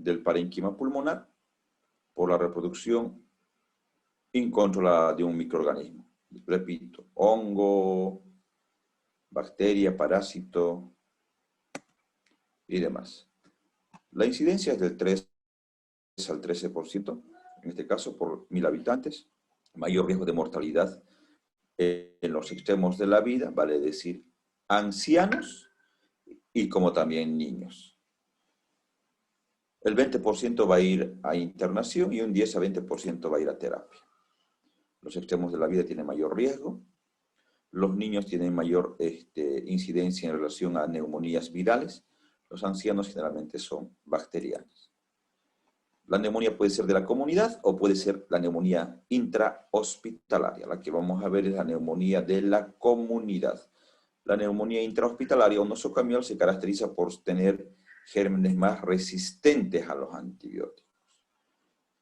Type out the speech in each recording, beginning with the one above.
del parénquima pulmonar por la reproducción incontrolada de un microorganismo. Repito, hongo, bacteria, parásito y demás. La incidencia es del 3 al 13%, en este caso por 1000 habitantes. Mayor riesgo de mortalidad en los extremos de la vida, vale decir, ancianos y como también niños. El 20% va a ir a internación y un 10 a 20% va a ir a terapia. Los extremos de la vida tienen mayor riesgo. Los niños tienen mayor incidencia en relación a neumonías virales. Los ancianos generalmente son bacterianas. La neumonía puede ser de la comunidad o puede ser la neumonía intrahospitalaria. La que vamos a ver es la neumonía de la comunidad. La neumonía intrahospitalaria o nosocomial se caracteriza por tener gérmenes más resistentes a los antibióticos.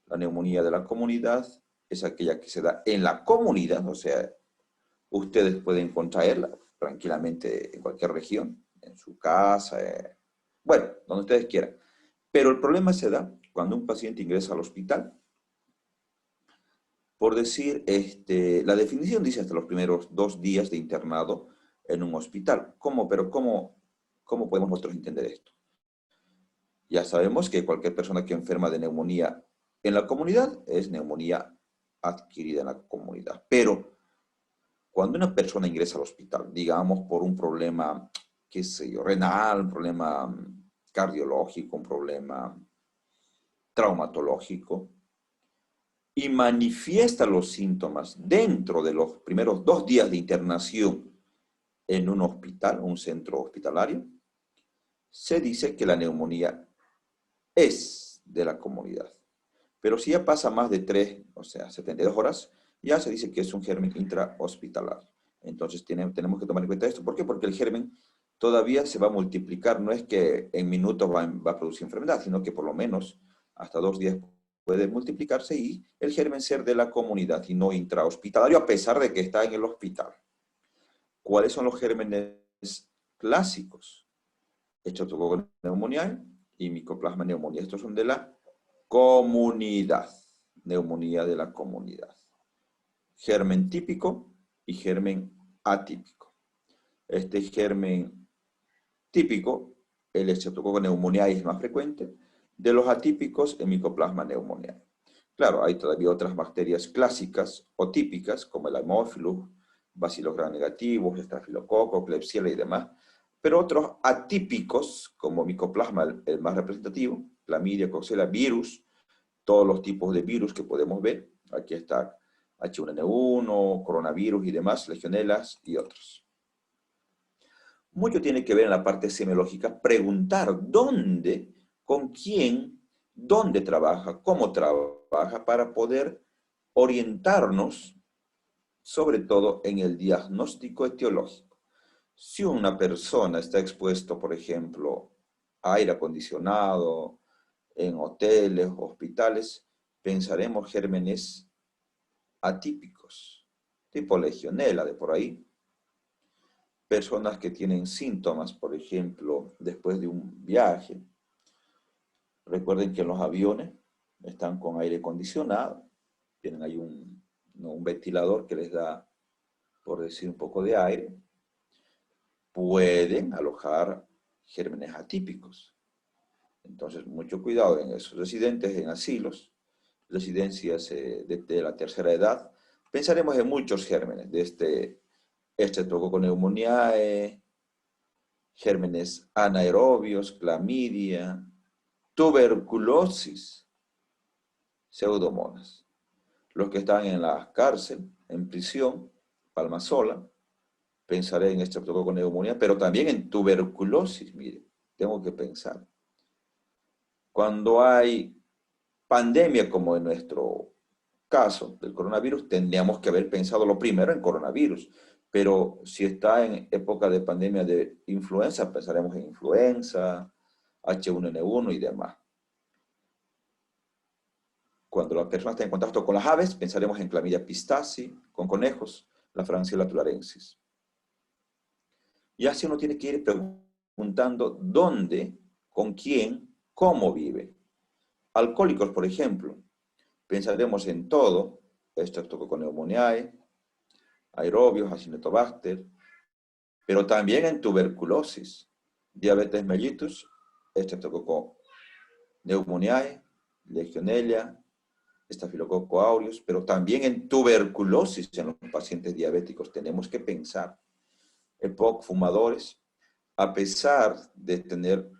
La neumonía de la comunidad es aquella que se da en la comunidad, o sea, ustedes pueden contraerla tranquilamente en cualquier región, en su casa, bueno, donde ustedes quieran. Pero el problema se da cuando un paciente ingresa al hospital. Por decir, la definición dice hasta los primeros 2 días de internado en un hospital. ¿Cómo? Pero ¿cómo podemos nosotros entender esto? Ya sabemos que cualquier persona que enferma de neumonía en la comunidad es neumonía adquirida en la comunidad. Pero cuando una persona ingresa al hospital, digamos por un problema, qué sé yo, renal, un problema cardiológico, un problema traumatológico, y manifiesta los síntomas dentro de los primeros 2 días de internación en un hospital, un centro hospitalario, se dice que la neumonía es de la comunidad. Pero si ya pasa más de 3, o sea, 72 horas, ya se dice que es un germen intrahospitalario. Entonces tenemos que tomar en cuenta esto. ¿Por qué? Porque el germen todavía se va a multiplicar. No es que en minutos va a producir enfermedad, sino que por lo menos hasta 2 días puede multiplicarse y el germen ser de la comunidad y no intrahospitalario, a pesar de que está en el hospital. ¿Cuáles son los gérmenes clásicos? Streptococcus pneumoniae y Mycoplasma pneumoniae. Estos son de la comunidad. Neumonía de la comunidad. Germen típico y germen atípico. Este germen típico, el Streptococcus pneumoniae es más frecuente. De los atípicos, el Mycoplasma pneumoniae. Claro, hay todavía otras bacterias clásicas o típicas, como el Haemophilus, Bacillus gram negativus, Staphylococcus, Klebsiella y demás, pero otros atípicos, como Mycoplasma, el más representativo, Clamidia, Coxiella, virus, todos los tipos de virus que podemos ver. Aquí está H1N1, coronavirus y demás, legionelas y otros. Mucho tiene que ver en la parte semiológica, preguntar dónde, con quién, dónde trabaja, cómo trabaja, para poder orientarnos, sobre todo en el diagnóstico etiológico. Si una persona está expuesta, por ejemplo, a aire acondicionado, en hoteles, hospitales, pensaremos gérmenes atípicos, tipo legionela de por ahí. Personas que tienen síntomas, por ejemplo, después de un viaje. Recuerden que los aviones están con aire acondicionado, tienen ahí un ventilador que les da, por decir, un poco de aire. Pueden alojar gérmenes atípicos. Entonces, mucho cuidado en esos residentes en asilos, residencias de la tercera edad. Pensaremos en muchos gérmenes, de Streptococcus pneumoniae, gérmenes anaerobios, clamidia, tuberculosis, pseudomonas. Los que están en la cárcel, en prisión, palma sola, pensaré en Streptococcus pneumoniae, pero también en tuberculosis, mire, tengo que pensar. Cuando hay pandemia, como en nuestro caso del coronavirus, tendríamos que haber pensado lo primero en coronavirus. Pero si está en época de pandemia de influenza, pensaremos en influenza, H1N1 y demás. Cuando la persona está en contacto con las aves, pensaremos en Clamidia pistaci, con conejos, la Francisella tularensis. Y así uno tiene que ir preguntando dónde, con quién, cómo vive. alcohólicos, por ejemplo, pensaremos en todo, Streptococcus pneumoniae, aerobios, Acinetobacter, pero también en tuberculosis, diabetes mellitus, Streptococcus pneumoniae, Legionella, Staphylococcus aureus, pero también en tuberculosis en los pacientes diabéticos tenemos que pensar. EPOC, fumadores, a pesar de tener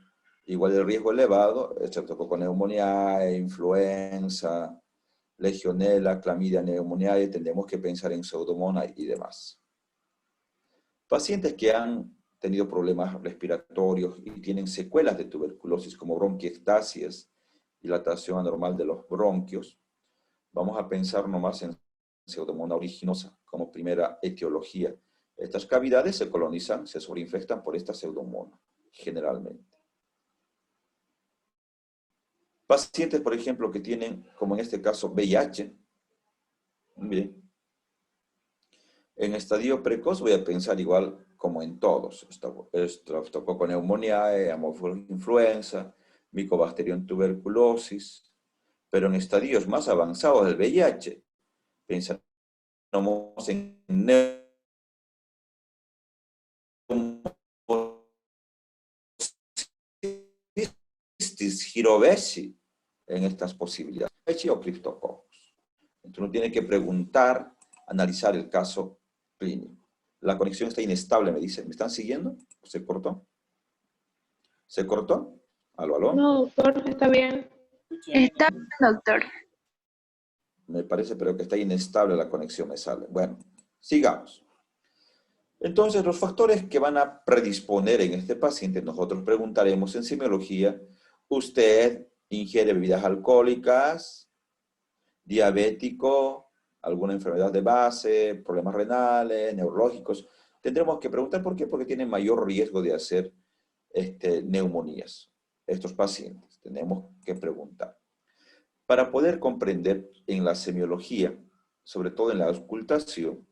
igual el riesgo elevado, Streptococcus pneumoniae, influenza, Legionella, clamidia pneumoniae, tenemos que pensar en Pseudomonas y demás. Pacientes que han tenido problemas respiratorios y tienen secuelas de tuberculosis como bronquiectasias, dilatación anormal de los bronquios, vamos a pensar nomás en Pseudomonas aeruginosa como primera etiología. Estas cavidades se colonizan, se sobreinfectan por esta Pseudomonas, generalmente. Pacientes, por ejemplo, que tienen, como en este caso, VIH, bien, en estadio precoz voy a pensar igual como en todos. Streptococcus pneumoniae, Haemophilus influenza, Mycobacterium tuberculosis. Pero en estadios más avanzados del VIH, pensamos en Neumocystis girovesi en estas posibilidades. O Cryptococcus. Entonces uno tiene que preguntar, analizar el caso clínico. La conexión está inestable, me dicen. ¿Me están siguiendo? ¿Se cortó? ¿Se cortó? ¿Aló, aló? No, doctor, está bien. Está bien, doctor. Me parece, pero que está inestable la conexión, me sale. Bueno, sigamos. Entonces, los factores que van a predisponer en este paciente, nosotros preguntaremos en semiología, ¿usted ingiere bebidas alcohólicas, diabético, alguna enfermedad de base, problemas renales, neurológicos? Tendremos que preguntar por qué, porque tienen mayor riesgo de hacer neumonías. Estos pacientes, tenemos que preguntar. Para poder comprender en la semiología, sobre todo en la auscultación,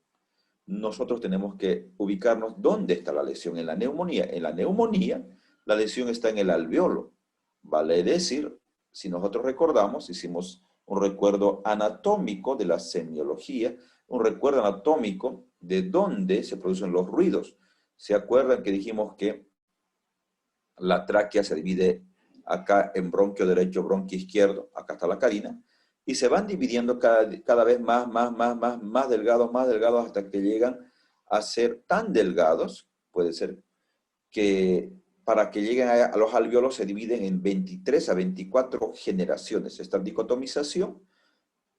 nosotros tenemos que ubicarnos dónde está la lesión en la neumonía. En la neumonía, la lesión está en el alveolo. Vale decir, si nosotros recordamos, hicimos un recuerdo anatómico de la semiología, un recuerdo anatómico de dónde se producen los ruidos. ¿Se acuerdan que dijimos que la tráquea se divide acá en bronquio derecho, bronquio izquierdo, acá está la carina, y se van dividiendo cada vez más delgados hasta que llegan a ser tan delgados, puede ser que para que lleguen a los alveolos se dividen en 23 a 24 generaciones. Esta dicotomización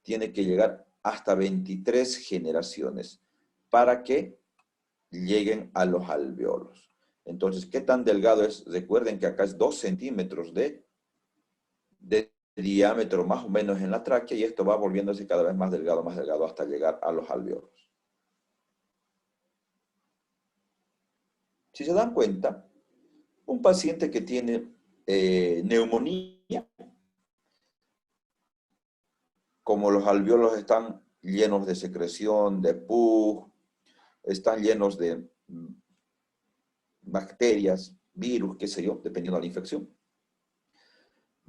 tiene que llegar hasta 23 generaciones para que lleguen a los alveolos. Entonces, ¿qué tan delgado es? Recuerden que acá es 2 centímetros de diámetro más o menos en la tráquea y esto va volviéndose cada vez más delgado hasta llegar a los alveolos. Si se dan cuenta, un paciente que tiene neumonía, como los alveolos están llenos de secreción, de pus, están llenos de bacterias, virus, qué sé yo, dependiendo de la infección,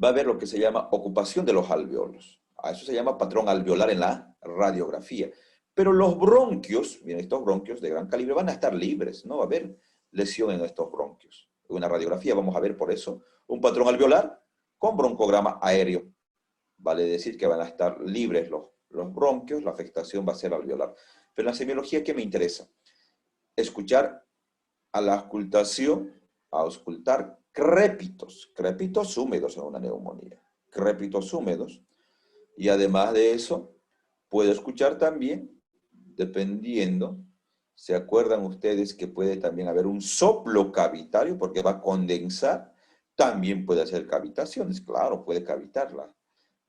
va a haber lo que se llama ocupación de los alveolos. A eso se llama patrón alveolar en la radiografía. Pero los bronquios, miren, estos bronquios de gran calibre van a estar libres, no va a haber lesión en estos bronquios. En una radiografía vamos a ver por eso un patrón alveolar con broncograma aéreo. Vale decir que van a estar libres los bronquios, la afectación va a ser alveolar. Pero en la semiología, ¿qué me interesa? Escuchar a la auscultación, a auscultar crépitos húmedos en una neumonía, crépitos húmedos, y además de eso, puedo escuchar también, dependiendo, ¿se acuerdan ustedes que puede también haber un soplo cavitario porque va a condensar? También puede hacer cavitaciones, claro, puede cavitarla.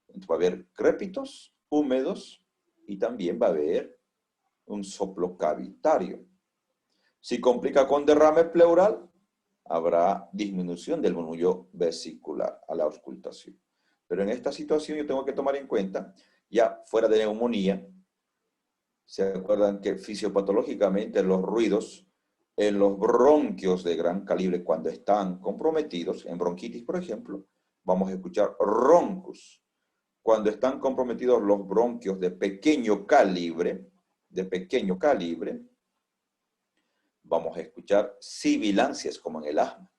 Entonces va a haber crépitos húmedos y también va a haber un soplo cavitario. Si complica con derrame pleural, habrá disminución del murmullo vesicular a la auscultación. Pero en esta situación yo tengo que tomar en cuenta, ya fuera de neumonía, ¿se acuerdan que fisiopatológicamente los ruidos en los bronquios de gran calibre, cuando están comprometidos, en bronquitis por ejemplo, vamos a escuchar roncos. cuando están comprometidos los bronquios de pequeño calibre, vamos a escuchar sibilancias como en el asma.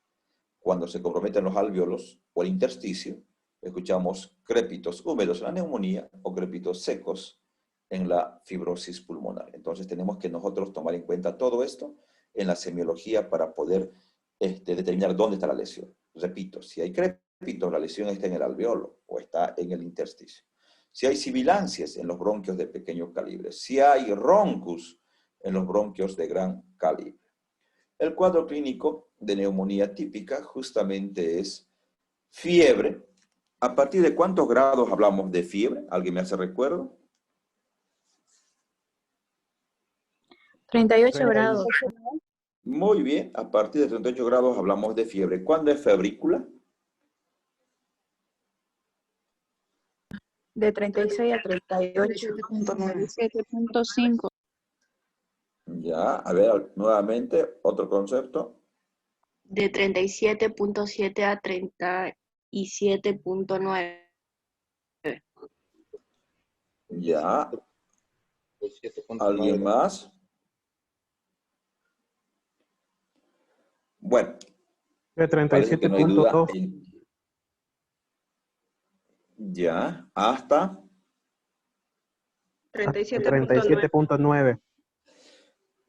Cuando se comprometen los alvéolos o el intersticio, escuchamos crépitos húmedos en la neumonía o crépitos secos en la fibrosis pulmonar. Entonces tenemos que nosotros tomar en cuenta todo esto en la semiología para poder determinar dónde está la lesión. Repito, si hay crépitos, la lesión está en el alveolo o está en el intersticio. Si hay sibilancias en los bronquios de pequeño calibre, si hay roncus en los bronquios de gran calibre. El cuadro clínico de neumonía típica justamente es fiebre. ¿A partir de cuántos grados hablamos de fiebre? ¿Alguien me hace recuerdo? 38 grados. Muy bien, a partir de 38 grados hablamos de fiebre. ¿Cuándo es febrícula? De 36 a 38. 37.5. Ya, a ver, nuevamente, otro concepto. De 37.7 a 37.9. Ya. ¿Alguien más? Bueno. De Parece que no hay duda 37.2. Ya, hasta 37.9.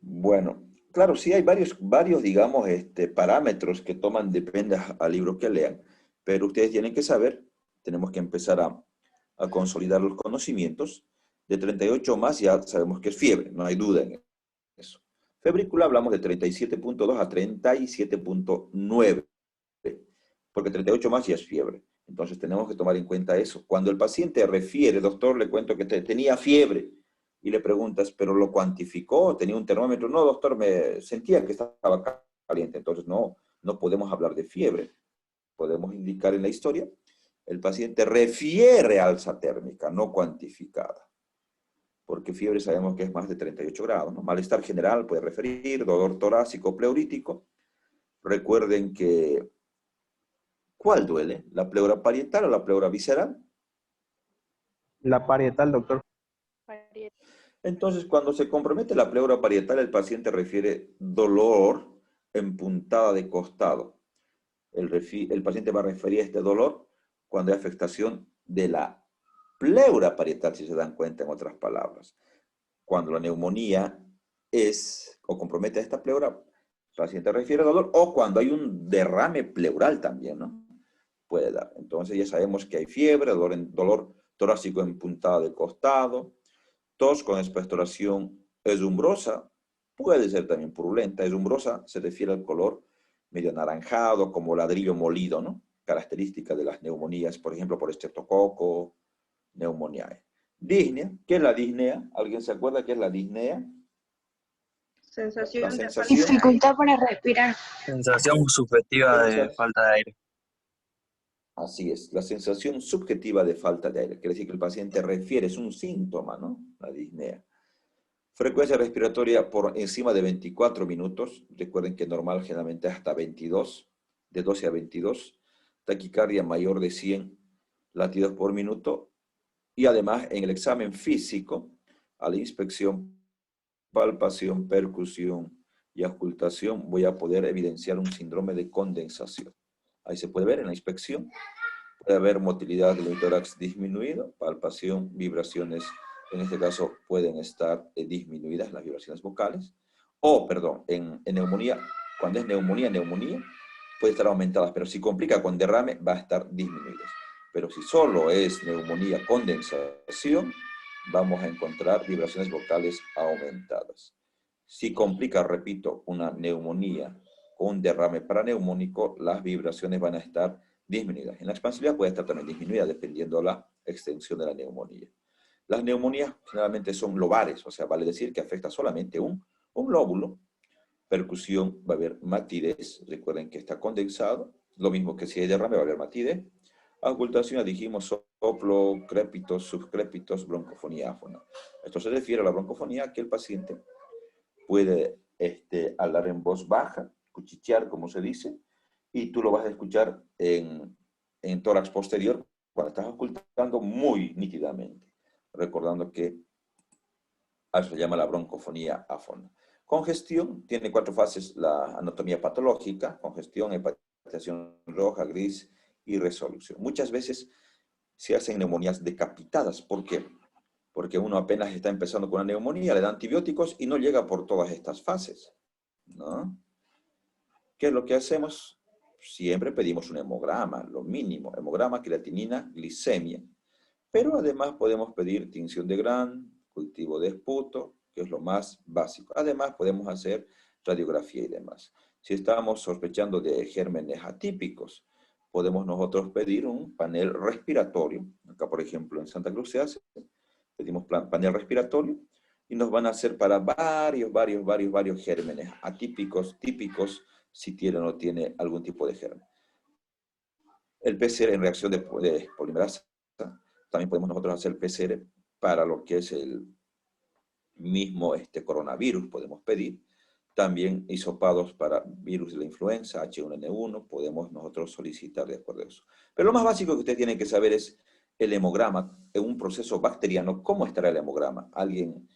Bueno, claro, sí hay varios digamos, parámetros que toman, depende al libro que lean, pero ustedes tienen que saber, tenemos que empezar a consolidar los conocimientos. De 38 más ya sabemos que es fiebre, no hay duda en eso. Febrícula hablamos de 37.2 a 37.9, porque 38 más ya es fiebre. Entonces tenemos que tomar en cuenta eso. Cuando el paciente refiere, doctor, le cuento que tenía fiebre, y le preguntas, ¿pero lo cuantificó? ¿Tenía un termómetro? No, doctor, me sentía que estaba caliente. Entonces no podemos hablar de fiebre. Podemos indicar en la historia, el paciente refiere alza térmica, no cuantificada. Porque fiebre sabemos que es más de 38 grados, ¿no? Malestar general puede referir, dolor torácico, pleurítico. Recuerden que, ¿cuál duele? ¿La pleura parietal o la pleura visceral? La parietal, doctor. Entonces, cuando se compromete la pleura parietal, el paciente refiere dolor en puntada de costado. El paciente va a referir a este dolor cuando hay afectación de la pleura parietal, si se dan cuenta, en otras palabras. Cuando la neumonía es o compromete esta pleura, el paciente refiere dolor, o cuando hay un derrame pleural también, ¿no? Puede dar. Entonces ya sabemos que hay fiebre, dolor torácico en puntada de costado, tos con expectoración eshumbrosa, puede ser también purulenta. Eshumbrosa se refiere al color medio anaranjado, como ladrillo molido, ¿no? Característica de las neumonías, por ejemplo, por estreptococo, neumoniae. Disnea, ¿qué es la disnea? ¿Alguien se acuerda qué es la disnea? Sensación. Dificultad para respirar. Sensación subjetiva de falta de aire. Así es, la sensación subjetiva de falta de aire. Quiere decir que el paciente refiere, es un síntoma, ¿no? La disnea. Frecuencia respiratoria por encima de 24 minutos. Recuerden que normal generalmente hasta 22, de 12 a 22. Taquicardia mayor de 100 latidos por minuto. Y además en el examen físico, a la inspección, palpación, percusión y auscultación, voy a poder evidenciar un síndrome de condensación. Ahí se puede ver en la inspección. Puede haber motilidad del tórax disminuido, palpación, vibraciones, en este caso pueden estar disminuidas las vibraciones vocales. O, perdón, en neumonía, cuando es neumonía, puede estar aumentadas, pero si complica con derrame, va a estar disminuidas. Pero si solo es neumonía, condensación, vamos a encontrar vibraciones vocales aumentadas. Si complica, repito, una neumonía o un derrame paraneumónico, las vibraciones van a estar disminuidas. En la expansividad puede estar también disminuida dependiendo de la extensión de la neumonía. Las neumonías generalmente son lobares, o sea, vale decir que afecta solamente un lóbulo. Percusión, va a haber matidez, recuerden que está condensado, lo mismo que si hay derrame va a haber matidez. Auscultación, dijimos soplo, crépitos, subcrépitos, broncofonía áfona. Esto se refiere a la broncofonía que el paciente puede hablar en voz baja, cuchichear como se dice, y tú lo vas a escuchar en tórax posterior cuando estás ocultando muy nítidamente, recordando que a eso se llama la broncofonía áfona. Congestión tiene 4 fases, la anatomía patológica, congestión, hepatización roja, gris y resolución. Muchas veces se hacen neumonías decapitadas. ¿Por qué? Porque uno apenas está empezando con una neumonía, le da antibióticos y no llega por todas estas fases, ¿no? ¿Qué es lo que hacemos? Siempre pedimos un hemograma, lo mínimo, hemograma, creatinina, glicemia. Pero además podemos pedir tinción de Gram, cultivo de esputo, que es lo más básico. Además podemos hacer radiografía y demás. Si estamos sospechando de gérmenes atípicos, podemos nosotros pedir un panel respiratorio. Acá, por ejemplo, en Santa Cruz se hace. Pedimos panel respiratorio y nos van a hacer para varios gérmenes atípicos, típicos, si tiene o no tiene algún tipo de germen. El PCR en reacción de polimerasa, también podemos nosotros hacer el PCR para lo que es el mismo coronavirus, podemos pedir. También hisopados para virus de la influenza, H1N1, podemos nosotros solicitar de acuerdo a eso. Pero lo más básico que usted tiene que saber es el hemograma en un proceso bacteriano. ¿Cómo estará el hemograma? ¿Alguien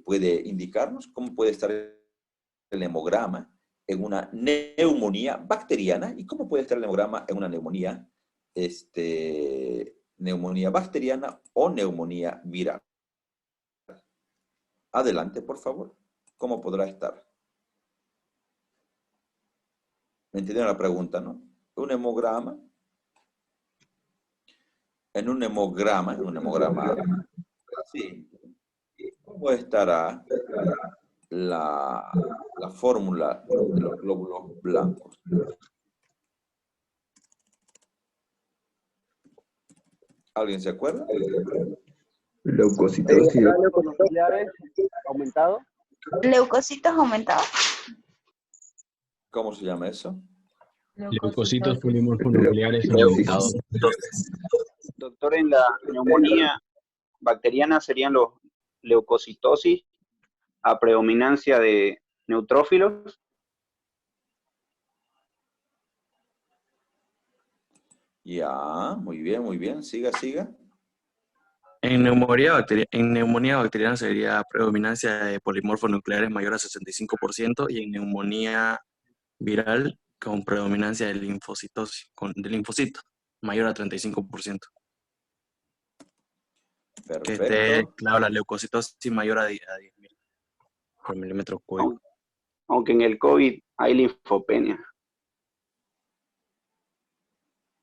puede indicarnos cómo puede estar el hemograma en una neumonía bacteriana? ¿Y cómo puede estar el hemograma en una neumonía, neumonía bacteriana o neumonía viral? Adelante, por favor. ¿Cómo podrá estar? ¿Me entendieron la pregunta, no? Un hemograma. En un hemograma así, ¿cómo estará la fórmula de los glóbulos blancos? ¿Alguien se acuerda? Leucocitosis. aumentado. Leucocitos aumentados. ¿Cómo se llama eso? Leucocitos polimorfonucleares aumentados. Doctor, en la neumonía bacteriana serían los leucocitosis a predominancia de neutrófilos. Ya, muy bien. Siga. En neumonía bacteriana sería predominancia de polimorfonucleares mayor a 65% y en neumonía viral con predominancia de de linfocito mayor a 35%. Que esté, Perfecto. claro, la leucocitosis mayor a 10.000 por milímetro cúbico. Aunque en el COVID hay linfopenia.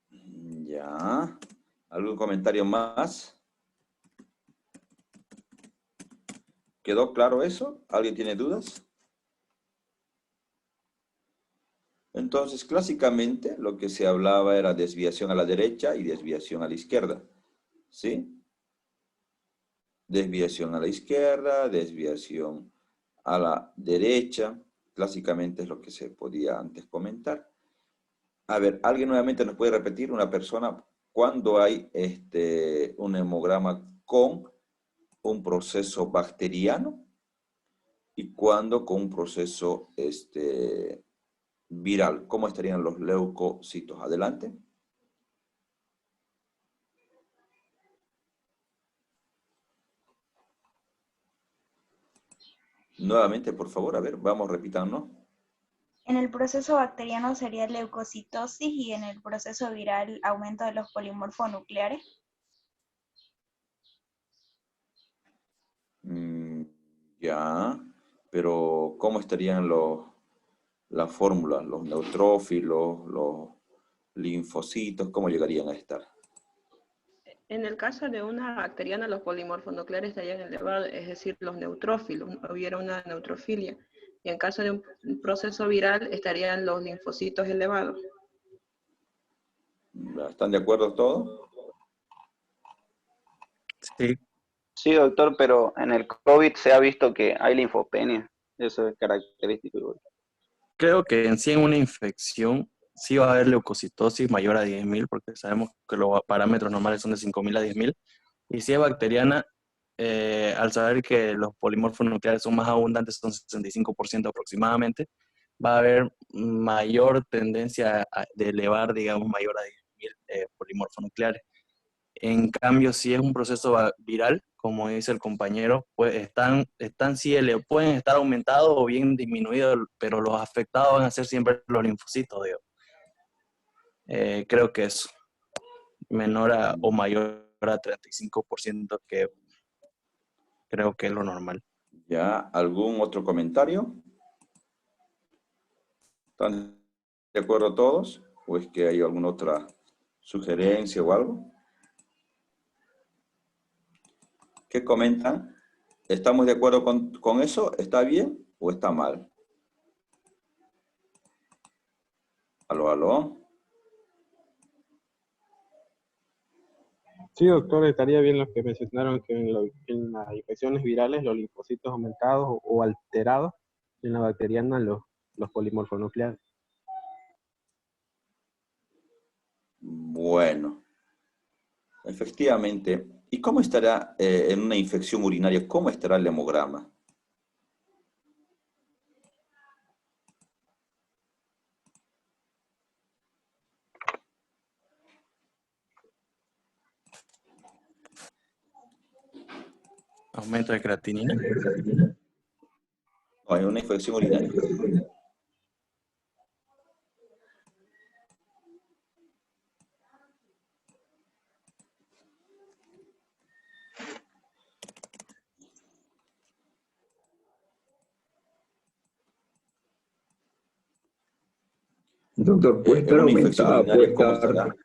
Ya. ¿Algún comentario más? ¿Quedó claro eso? ¿Alguien tiene dudas? Entonces, clásicamente, lo que se hablaba era desviación a la derecha y desviación a la izquierda. ¿Sí? Desviación a la izquierda, desviación a la derecha. Clásicamente es lo que se podía antes comentar. A ver, ¿alguien nuevamente nos puede repetir? Una persona, ¿cuándo hay un hemograma con un proceso bacteriano y cuándo con un proceso viral? ¿Cómo estarían los leucocitos? Adelante. Nuevamente, por favor, a ver, vamos, repitándonos. En el proceso bacteriano sería leucocitosis y en el proceso viral aumento de los polimorfonucleares. Ya, pero ¿cómo estarían las fórmulas? Los neutrófilos, los linfocitos, ¿cómo llegarían a estar? En el caso de una bacteriana, los polimorfonucleares estarían elevados, es decir, los neutrófilos, hubiera una neutrofilia. Y en caso de un proceso viral, estarían los linfocitos elevados. ¿Están de acuerdo todos? Sí, Sí, doctor, pero en el COVID se ha visto que hay linfopenia. Eso es característico. creo que en sí en una infección sí va a haber leucocitosis mayor a 10.000 porque sabemos que los parámetros normales son de 5.000 a 10.000. Y si es bacteriana, al saber que los polimorfonucleares son más abundantes, son 65% aproximadamente, va a haber mayor tendencia de elevar, digamos, mayor a 10.000 polimorfonucleares. En cambio, si es un proceso viral, como dice el compañero, pues pueden estar aumentados o bien disminuidos, pero los afectados van a ser siempre los linfocitos, digo. Creo que es menor o mayor a 35%, que creo que es lo normal. ¿Ya? ¿Algún otro comentario? ¿Están de acuerdo todos? ¿O es que hay alguna otra sugerencia o algo? ¿Qué comentan? ¿Estamos de acuerdo con eso? ¿Está bien o está mal? ¿Aló, aló? Sí, doctor, estaría bien los que mencionaron que en las infecciones virales los linfocitos aumentados o alterados, y en la bacteriana los polimorfonucleares. Bueno, efectivamente. ¿Y cómo estará en una infección urinaria? ¿Cómo estará el hemograma? Aumento de creatinina. No, en una infección urinaria. Doctor, puede En estar una infección aumentada, urinaria, ¿cómo estará?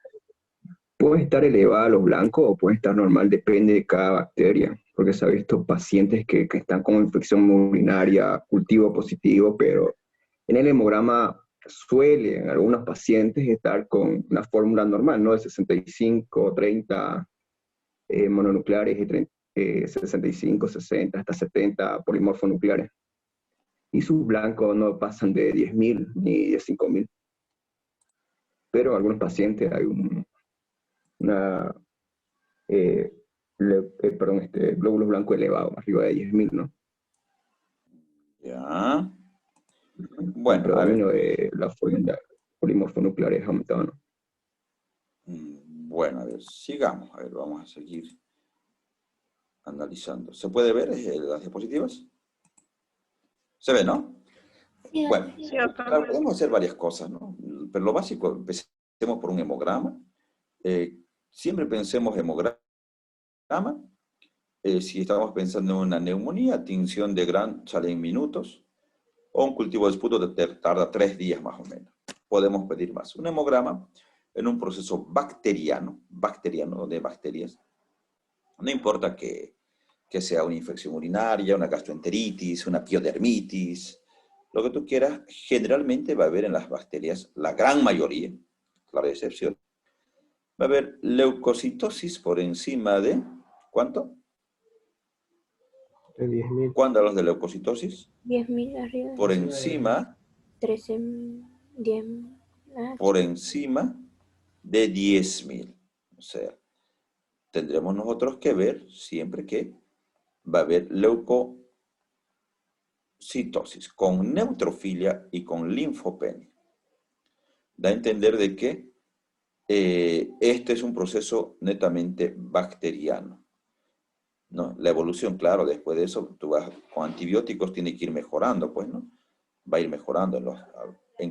puede estar elevada a los blancos o puede estar normal, depende de cada bacteria, porque se ha visto pacientes que están con infección urinaria, cultivo positivo, pero en el hemograma suele en algunos pacientes estar con una fórmula normal, ¿no? De 65, 30 mononucleares y 65, 60, hasta 70 polimorfonucleares. Y sus blancos no pasan de 10.000 ni de 5.000. Pero en algunos pacientes hay glóbulos blancos elevados, arriba de 10.000, ¿no? Ya. El Bueno, a ver. predominio de la fórmula polimorfonuclear es aumentado, ¿no? Bueno, a ver, sigamos. A ver, vamos a seguir analizando. ¿Se puede ver las diapositivas? ¿Se ve, no? Bueno, Sí, doctor. claro, podemos hacer varias cosas, ¿no? Pero lo básico, empecemos por un hemograma. Siempre pensemos hemograma. Si estamos pensando en una neumonía, tinción de Gram sale en minutos, o un cultivo de esputo tarda 3 días más o menos. Podemos pedir más. Un hemograma en un proceso bacteriano, donde hay bacterias. No importa que sea una infección urinaria, una gastroenteritis, una piodermitis, lo que tú quieras, generalmente va a haber en las bacterias, la gran mayoría, claro, excepción, va a haber leucocitosis por encima de, ¿cuánto? De 10.000. ¿Cuándo hablas de leucocitosis? 10.000 arriba. Por encima, 13, 10. por encima de 10.000. O sea, tendremos nosotros que ver siempre que va a haber leucocitosis con neutrofilia y con linfopenia. Da a entender de que este es un proceso netamente bacteriano, ¿no? La evolución, claro, después de eso, tú vas con antibióticos, tiene que ir mejorando, pues, ¿no? Va a ir mejorando.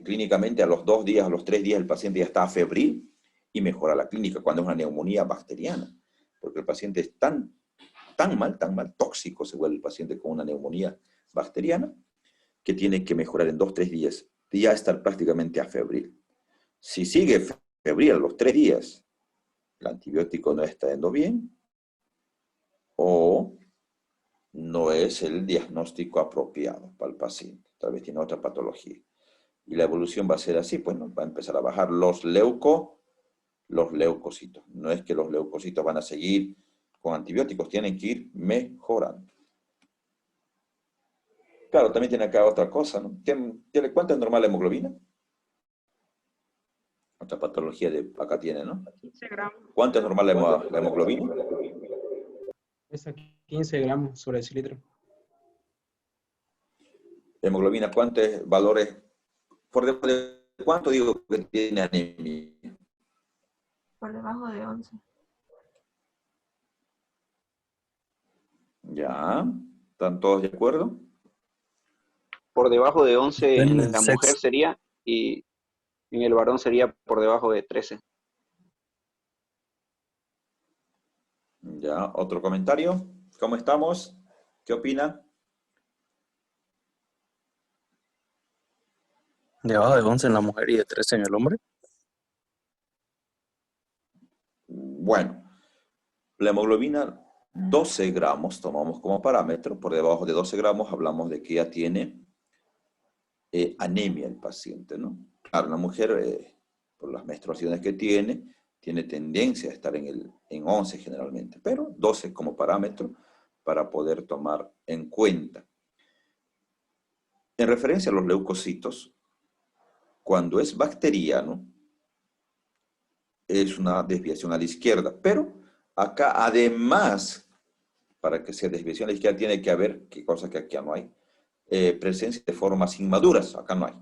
Clínicamente, a los 2 días, a los 3 días, el paciente ya está febril y mejora la clínica cuando es una neumonía bacteriana. Porque el paciente es tan mal, tóxico se vuelve el paciente con una neumonía bacteriana, que tiene que mejorar en 2, 3 días y ya estar prácticamente a febril. Si sigue febril a los 3 días, el antibiótico no está yendo bien, o no es el diagnóstico apropiado para el paciente. Tal vez tiene otra patología. Y la evolución va a ser así, pues, ¿no? Va a empezar a bajar los leucocitos. No es que los leucocitos van a seguir con antibióticos, tienen que ir mejorando. Claro, también tiene acá otra cosa, ¿no? ¿Cuánto es normal la hemoglobina? Otra patología acá tiene, ¿no? 15 gramos. ¿Cuánto es normal la hemoglobina? Es a 15 gramos sobre decilitro. Hemoglobina, ¿cuántos valores? ¿Por debajo de cuánto digo que tiene anemia? Por debajo de 11. Ya, ¿están todos de acuerdo? Por debajo de 11 Depende en del la mujer sexo. sería, y en el varón sería por debajo de 13. Ya, otro comentario. ¿Cómo estamos? ¿Qué opinan? Debajo de 11 en la mujer y de 13 en el hombre. Bueno, la hemoglobina 12 gramos tomamos como parámetro. Por debajo de 12 gramos hablamos de que ya tiene anemia el paciente, ¿no? Claro, la mujer, por las menstruaciones que tiene tendencia a estar en 11 generalmente, pero 12 como parámetro para poder tomar en cuenta. En referencia a los leucocitos, cuando es bacteriano, es una desviación a la izquierda, pero acá además, para que sea desviación a la izquierda, tiene que haber, qué cosa que aquí no hay, presencia de formas inmaduras, acá no hay.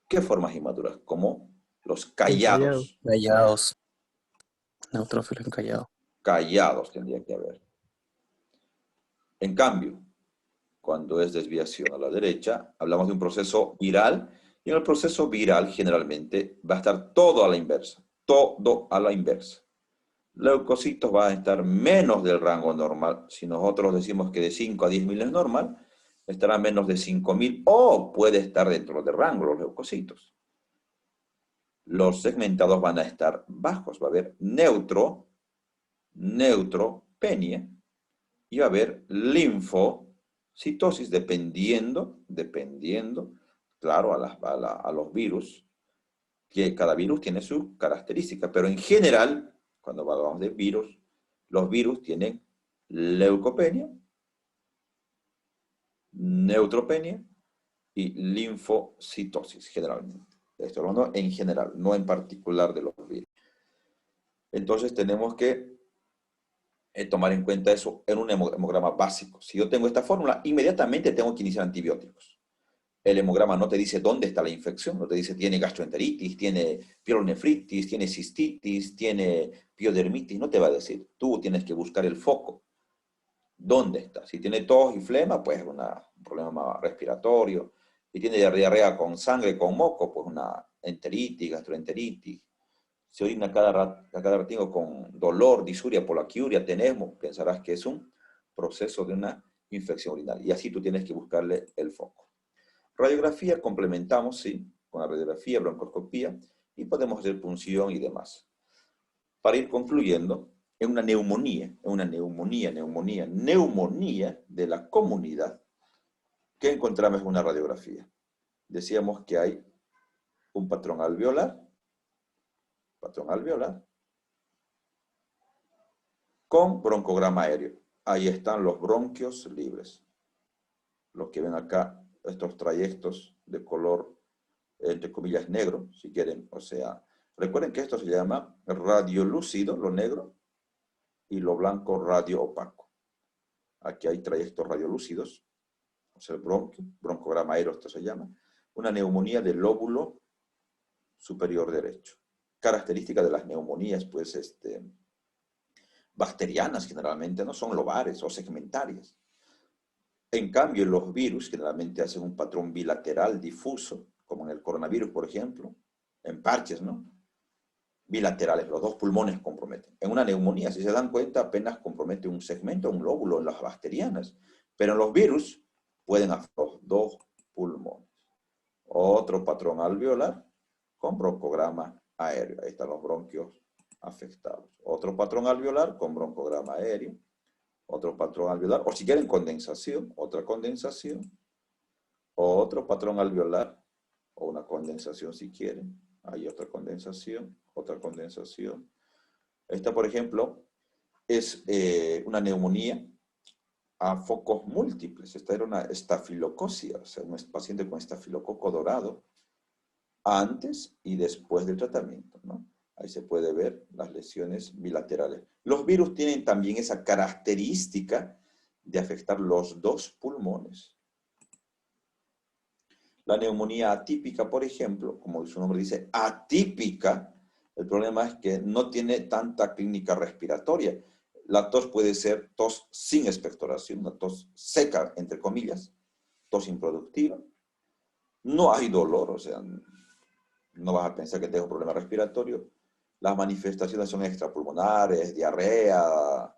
¿Qué formas inmaduras? Como los Encallado. callados. Callados. Neutrófilo encallado. Callados tendría que haber. En cambio, cuando es desviación a la derecha, hablamos de un proceso viral, y en el proceso viral generalmente va a estar todo a la inversa. Todo a la inversa. Leucocitos va a estar menos del rango normal. Si nosotros decimos que de 5 a 10.000 es normal, estará menos de 5.000 o puede estar dentro del rango los leucocitos. Los segmentados van a estar bajos. Va a haber neutropenia y va a haber linfocitosis dependiendo, claro, a los virus, que cada virus tiene sus características, pero en general, cuando hablamos de virus, los virus tienen leucopenia, neutropenia y linfocitosis, generalmente. Esto hablando en general, no en particular de los virus. Entonces tenemos que tomar en cuenta eso en un hemograma básico. Si yo tengo esta fórmula, inmediatamente tengo que iniciar antibióticos. El hemograma no te dice dónde está la infección, no te dice tiene gastroenteritis, tiene pielonefritis, tiene cistitis, tiene piodermitis, no te va a decir. Tú tienes que buscar el foco. ¿Dónde está? Si tiene tos y flema, pues un problema respiratorio. Si tiene diarrea con sangre, con moco, pues una enteritis, gastroenteritis. Si orina cada ratito con dolor, disuria, polaquiuria, tenesmo, pensarás que es un proceso de una infección urinaria. Y así tú tienes que buscarle el foco. Radiografía complementamos, sí, con la radiografía, broncoscopía, y podemos hacer punción y demás. Para ir concluyendo, en una neumonía de la comunidad, ¿qué encontramos en una radiografía? Decíamos que hay un patrón alveolar, con broncograma aéreo. Ahí están los bronquios libres. Los que ven acá, estos trayectos de color, entre comillas, negro, si quieren. O sea, recuerden que esto se llama radiolúcido, lo negro, y lo blanco radio opaco. Aquí hay trayectos radiolúcidos, o sea, el broncograma aéreo, esto se llama. Una neumonía del lóbulo superior derecho. Característica de las neumonías, pues, bacterianas generalmente, no son lobares o segmentarias. En cambio, los virus generalmente hacen un patrón bilateral difuso, como en el coronavirus, por ejemplo, en parches, ¿no? Bilaterales, los dos pulmones comprometen. En una neumonía, si se dan cuenta, apenas compromete un segmento, un lóbulo en las bacterianas, pero en los virus pueden hacer los dos pulmones. Otro patrón alveolar con broncograma aéreo. Ahí están los bronquios afectados. Otro patrón alveolar con broncograma aéreo. Otro patrón alveolar, o si quieren condensación, otra condensación. Otro patrón alveolar, o una condensación si quieren. Hay otra condensación. Esta, por ejemplo, es una neumonía a focos múltiples. Esta era una estafilococia, o sea, un paciente con estafilococo dorado antes y después del tratamiento, ¿no? Ahí se puede ver las lesiones bilaterales. Los virus tienen también esa característica de afectar los dos pulmones. La neumonía atípica, por ejemplo, como su nombre dice, atípica, el problema es que no tiene tanta clínica respiratoria. La tos puede ser tos sin expectoración, una tos seca, entre comillas, tos improductiva. No hay dolor, o sea, no vas a pensar que tengo un problema respiratorio. Las manifestaciones son extrapulmonares, diarrea,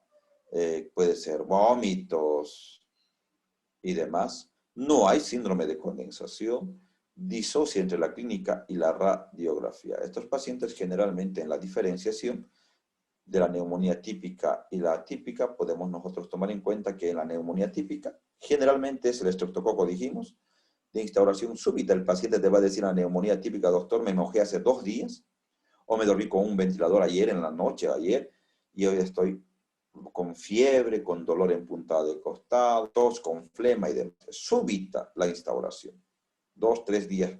puede ser vómitos y demás. No hay síndrome de condensación, disocia entre la clínica y la radiografía. Estos pacientes generalmente en la diferenciación de la neumonía típica y la atípica podemos nosotros tomar en cuenta que en la neumonía típica generalmente es el estreptococo, dijimos, de instauración súbita. El paciente te va a decir la neumonía típica, doctor, me mojé hace 2 días, o me dormí con un ventilador ayer en la noche, y hoy estoy con fiebre, con dolor en puntada de costado, tos, con flema y demás. Súbita la instauración. 2, 3 días,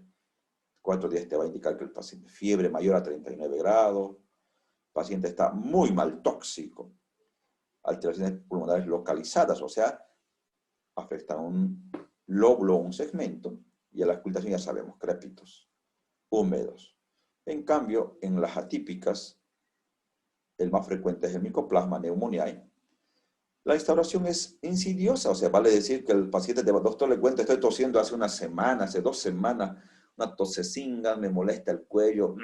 4 días te va a indicar que el paciente fiebre mayor a 39 grados, el paciente está muy mal tóxico, alteraciones pulmonares localizadas, o sea, afectan un lóbulo o un segmento, y a la auscultación ya sabemos, crépitos, húmedos. En cambio, en las atípicas, el más frecuente es el micoplasma pneumoniae. La instauración es insidiosa, o sea, vale decir que el paciente, doctor, le cuenta, estoy tosiendo hace una semana, hace 2 semanas, una tosecinga, me molesta el cuello,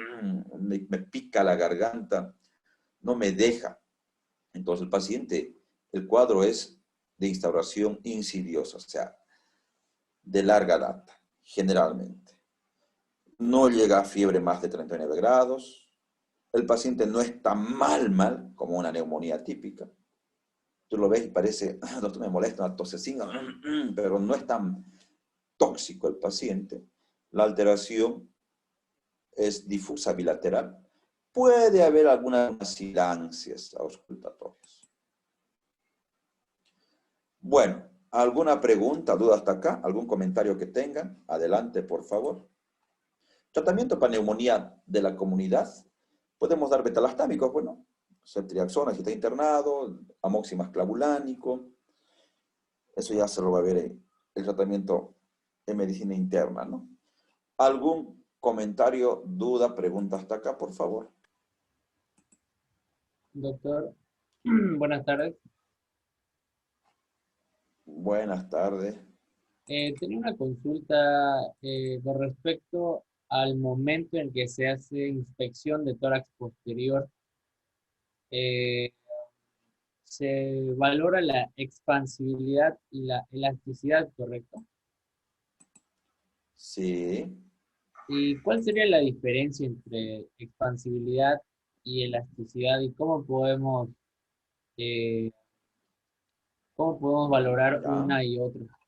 me pica la garganta, no me deja. Entonces el paciente, el cuadro es de instauración insidiosa, o sea, de larga data, generalmente. No llega a fiebre más de 39 grados. El paciente no está mal, como una neumonía típica. Tú lo ves y parece, doctor, me molesta una tosecina, pero no es tan tóxico el paciente. La alteración es difusa bilateral. Puede haber algunas silancias auscultatorias. Bueno, ¿alguna pregunta, duda hasta acá? ¿Algún comentario que tengan? Adelante, por favor. Tratamiento para neumonía de la comunidad. Podemos dar betalastámicos, bueno, ceftriaxona si está internado, amoxicillin clavulánico. Eso ya se lo va a ver el tratamiento en medicina interna, ¿no? ¿Algún comentario, duda, pregunta hasta acá, por favor? Doctor, buenas tardes. Buenas tardes. Tenía una consulta con respecto al momento en que se hace inspección de tórax posterior. Se valora la expansibilidad y la elasticidad, ¿correcto? Sí. ¿Y cuál sería la diferencia entre expansibilidad y elasticidad y cómo podemos valorar Ya. una y otra?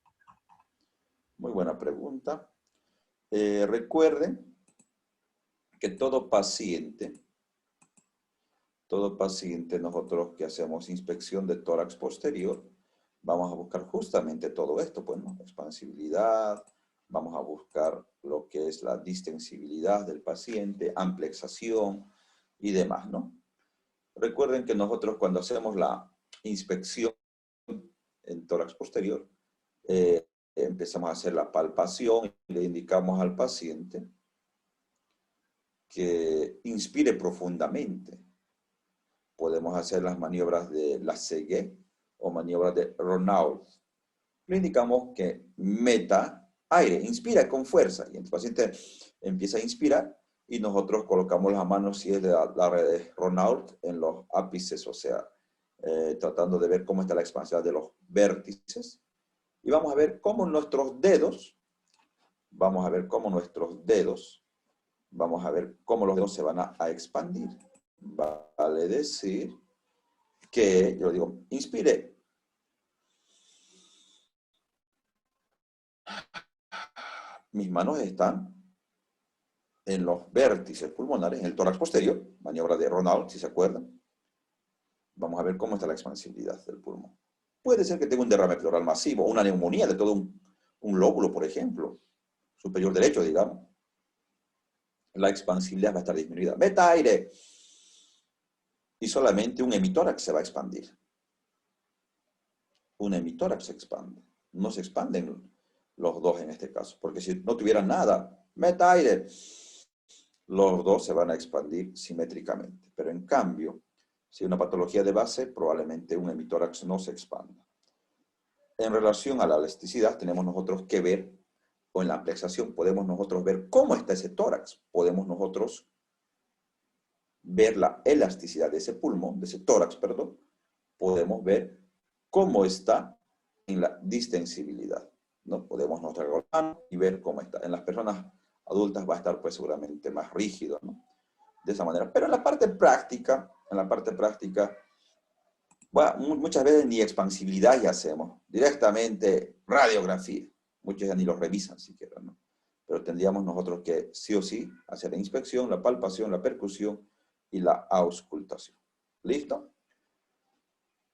Muy buena pregunta. Recuerden que todo paciente, nosotros que hacemos inspección de tórax posterior, vamos a buscar justamente todo esto, pues, ¿no? Expansibilidad, vamos a buscar lo que es la distensibilidad del paciente, amplexación y demás, ¿no? Recuerden que nosotros cuando hacemos la inspección en tórax posterior, empezamos a hacer la palpación y le indicamos al paciente que inspire profundamente. Podemos hacer las maniobras de la Ségué o maniobras de Renault. Le indicamos que meta aire, inspira con fuerza. Y el paciente empieza a inspirar y nosotros colocamos las manos, si es de la de Renault, en los ápices, o sea, tratando de ver cómo está la expansión de los vértices. Y vamos a ver cómo nuestros dedos, vamos a ver cómo los dedos se van a expandir. Vale decir que, yo digo, inspire. Mis manos están en los vértices pulmonares, en el tórax posterior, maniobra de Renault, si se acuerdan. Vamos a ver cómo está la expansibilidad del pulmón. Puede ser que tenga un derrame pleural masivo, una neumonía de todo un lóbulo, por ejemplo, superior derecho, digamos. La expansibilidad va a estar disminuida. Meta aire. Y solamente un hemitórax se va a expandir. Un hemitórax se expande. No se expanden los dos en este caso, porque si no tuvieran nada, meta aire, los dos se van a expandir simétricamente. Pero en cambio, Si hay una patología de base, probablemente un hemitórax no se expanda. En relación a la elasticidad, tenemos nosotros que ver, o en la amplexación, podemos nosotros ver cómo está ese tórax. Podemos nosotros ver la elasticidad de ese pulmón, de ese tórax, perdón. Podemos ver cómo está en la distensibilidad, ¿no? Podemos nosotros agarrar y ver cómo está. En las personas adultas va a estar pues seguramente más rígido, ¿no? De esa manera. Pero en la parte práctica, bueno, muchas veces ni expansibilidad ya hacemos. Directamente radiografía. Muchos ya ni lo revisan siquiera, ¿no? Pero tendríamos nosotros que sí o sí hacer la inspección, la palpación, la percusión y la auscultación. ¿Listo?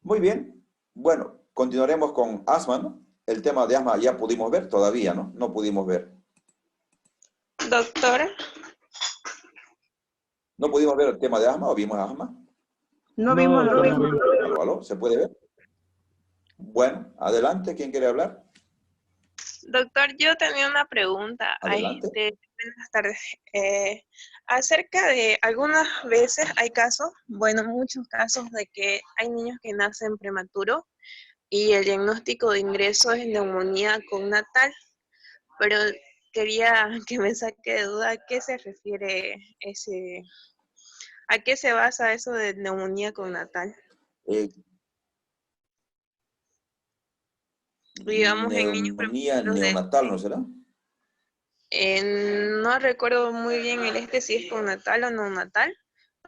Muy bien. Bueno, continuaremos con asma, ¿no? El tema de asma ya pudimos ver, todavía, ¿no? No pudimos ver. Doctora, ¿No pudimos ver el tema de asma o vimos asma? No vimos lo mismo. ¿Aló, aló? ¿Se puede ver? Bueno, adelante. ¿Quién quiere hablar? doctor, yo tenía una pregunta. Adelante. Buenas tardes. Acerca de algunas veces hay casos, bueno, muchos casos de que hay niños que nacen prematuros y el diagnóstico de ingreso es neumonía cognatal, pero quería que me saque de duda a qué se refiere ¿a qué se basa eso de neumonía cognatal? Digamos en niños Neumonía neonatal, ¿no será? No recuerdo muy bien si es cognatal o neonatal,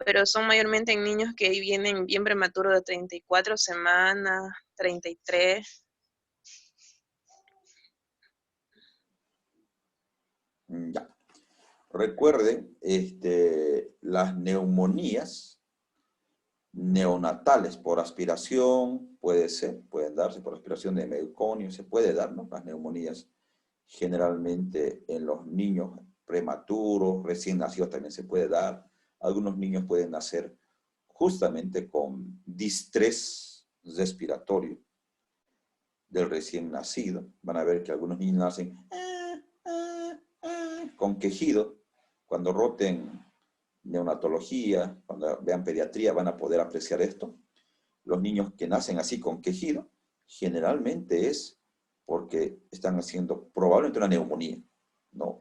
pero son mayormente en niños que vienen bien prematuros de 34 semanas, 33. Ya. Recuerde, las neumonías neonatales por aspiración, pueden darse por aspiración de meuconio, se puede dar, ¿no? Las neumonías generalmente en los niños prematuros, recién nacidos también se puede dar. Algunos niños pueden nacer justamente con distrés respiratorio del recién nacido. Van a ver que algunos niños nacen con quejido. Cuando roten neonatología, cuando vean pediatría, van a poder apreciar esto. Los niños que nacen así con quejido, generalmente es porque están haciendo probablemente una neumonía, ¿no?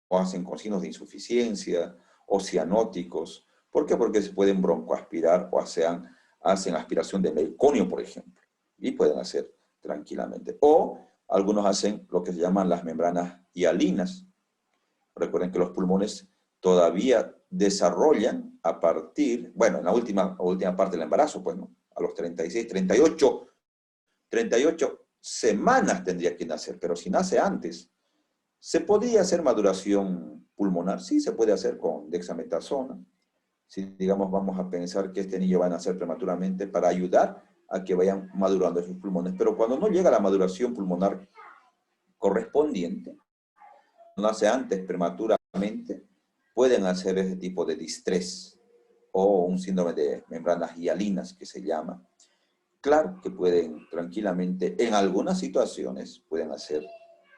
O hacen con signos de insuficiencia, o cianóticos. ¿Por qué? Porque se pueden broncoaspirar o hacen aspiración de meuconio, por ejemplo, y pueden hacer tranquilamente. O algunos hacen lo que se llaman las membranas hialinas. Recuerden que los pulmones todavía desarrollan a partir, bueno, en la última parte del embarazo, pues, ¿no? A los 36, 38 semanas tendría que nacer, pero si nace antes, ¿se podría hacer maduración pulmonar? Sí, se puede hacer con dexametasona. Si, digamos, vamos a pensar que este niño va a nacer prematuramente para ayudar a que vayan madurando sus pulmones. Pero cuando no llega la maduración pulmonar correspondiente, nace antes prematuramente, pueden hacer ese tipo de distrés o un síndrome de membranas hialinas que se llama. Claro que pueden tranquilamente, en algunas situaciones, pueden hacer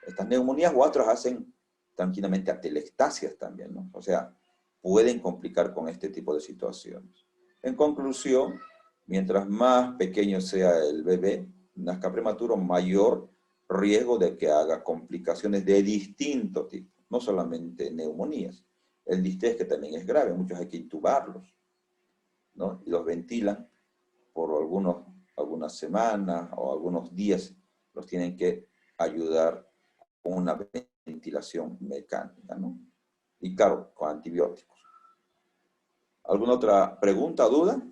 estas neumonías, o otras hacen tranquilamente atelectasias también, ¿no? O sea, pueden complicar con este tipo de situaciones. En conclusión, mientras más pequeño sea el bebé, nazca prematuro, mayor riesgo de que haga complicaciones de distinto tipo, no solamente neumonías. El distrés, que también es grave, muchos hay que intubarlos, ¿no? Y los ventilan por algunas semanas o algunos días, los tienen que ayudar con una ventilación mecánica, ¿no? Y claro, con antibióticos. ¿Alguna otra pregunta o duda?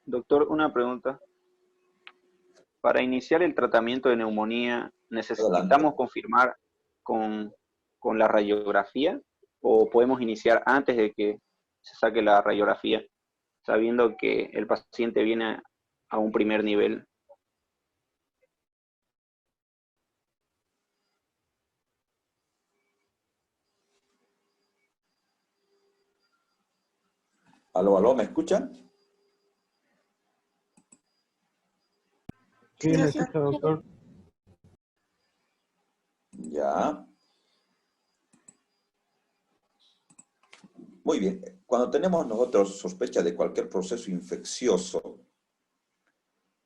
Doctor, una pregunta. Para iniciar el tratamiento de neumonía, ¿necesitamos confirmar con la radiografía o podemos iniciar antes de que se saque la radiografía, sabiendo que el paciente viene a un primer nivel? Aló, aló, ¿me escuchan? Sí, le escucho, doctor. Ya. Muy bien. cuando tenemos nosotros sospecha de cualquier proceso infeccioso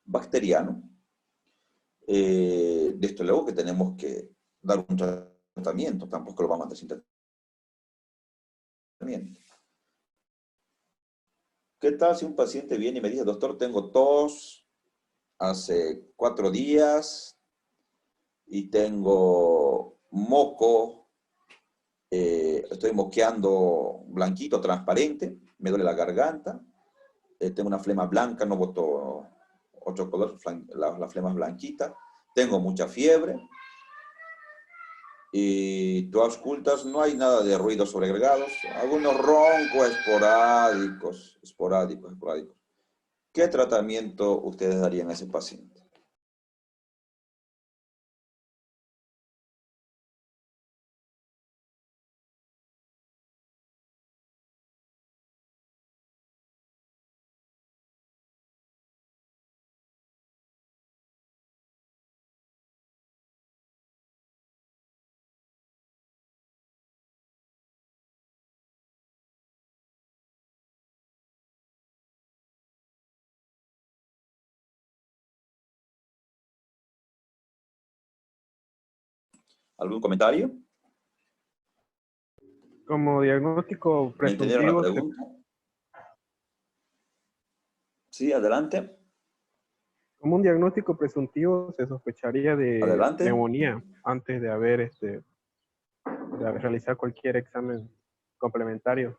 bacteriano, desde luego que tenemos que dar un tratamiento, tampoco lo vamos a dar sin tratamiento. ¿Qué tal si un paciente viene y me dice, doctor, tengo tos hace 4 días y tengo moco, estoy moqueando blanquito, transparente, me duele la garganta, tengo una flema blanca, no boto otro color, la flema es blanquita, tengo mucha fiebre, y tú auscultas, no hay nada de ruidos sobreagregados, algunos roncos esporádicos. ¿Qué tratamiento ustedes darían a ese paciente? ¿Algún comentario? Como diagnóstico ¿Me entendieron la presuntivo, pregunta? Sí, adelante. como un diagnóstico presuntivo se sospecharía de Adelante. neumonía antes de haber realizar cualquier examen complementario.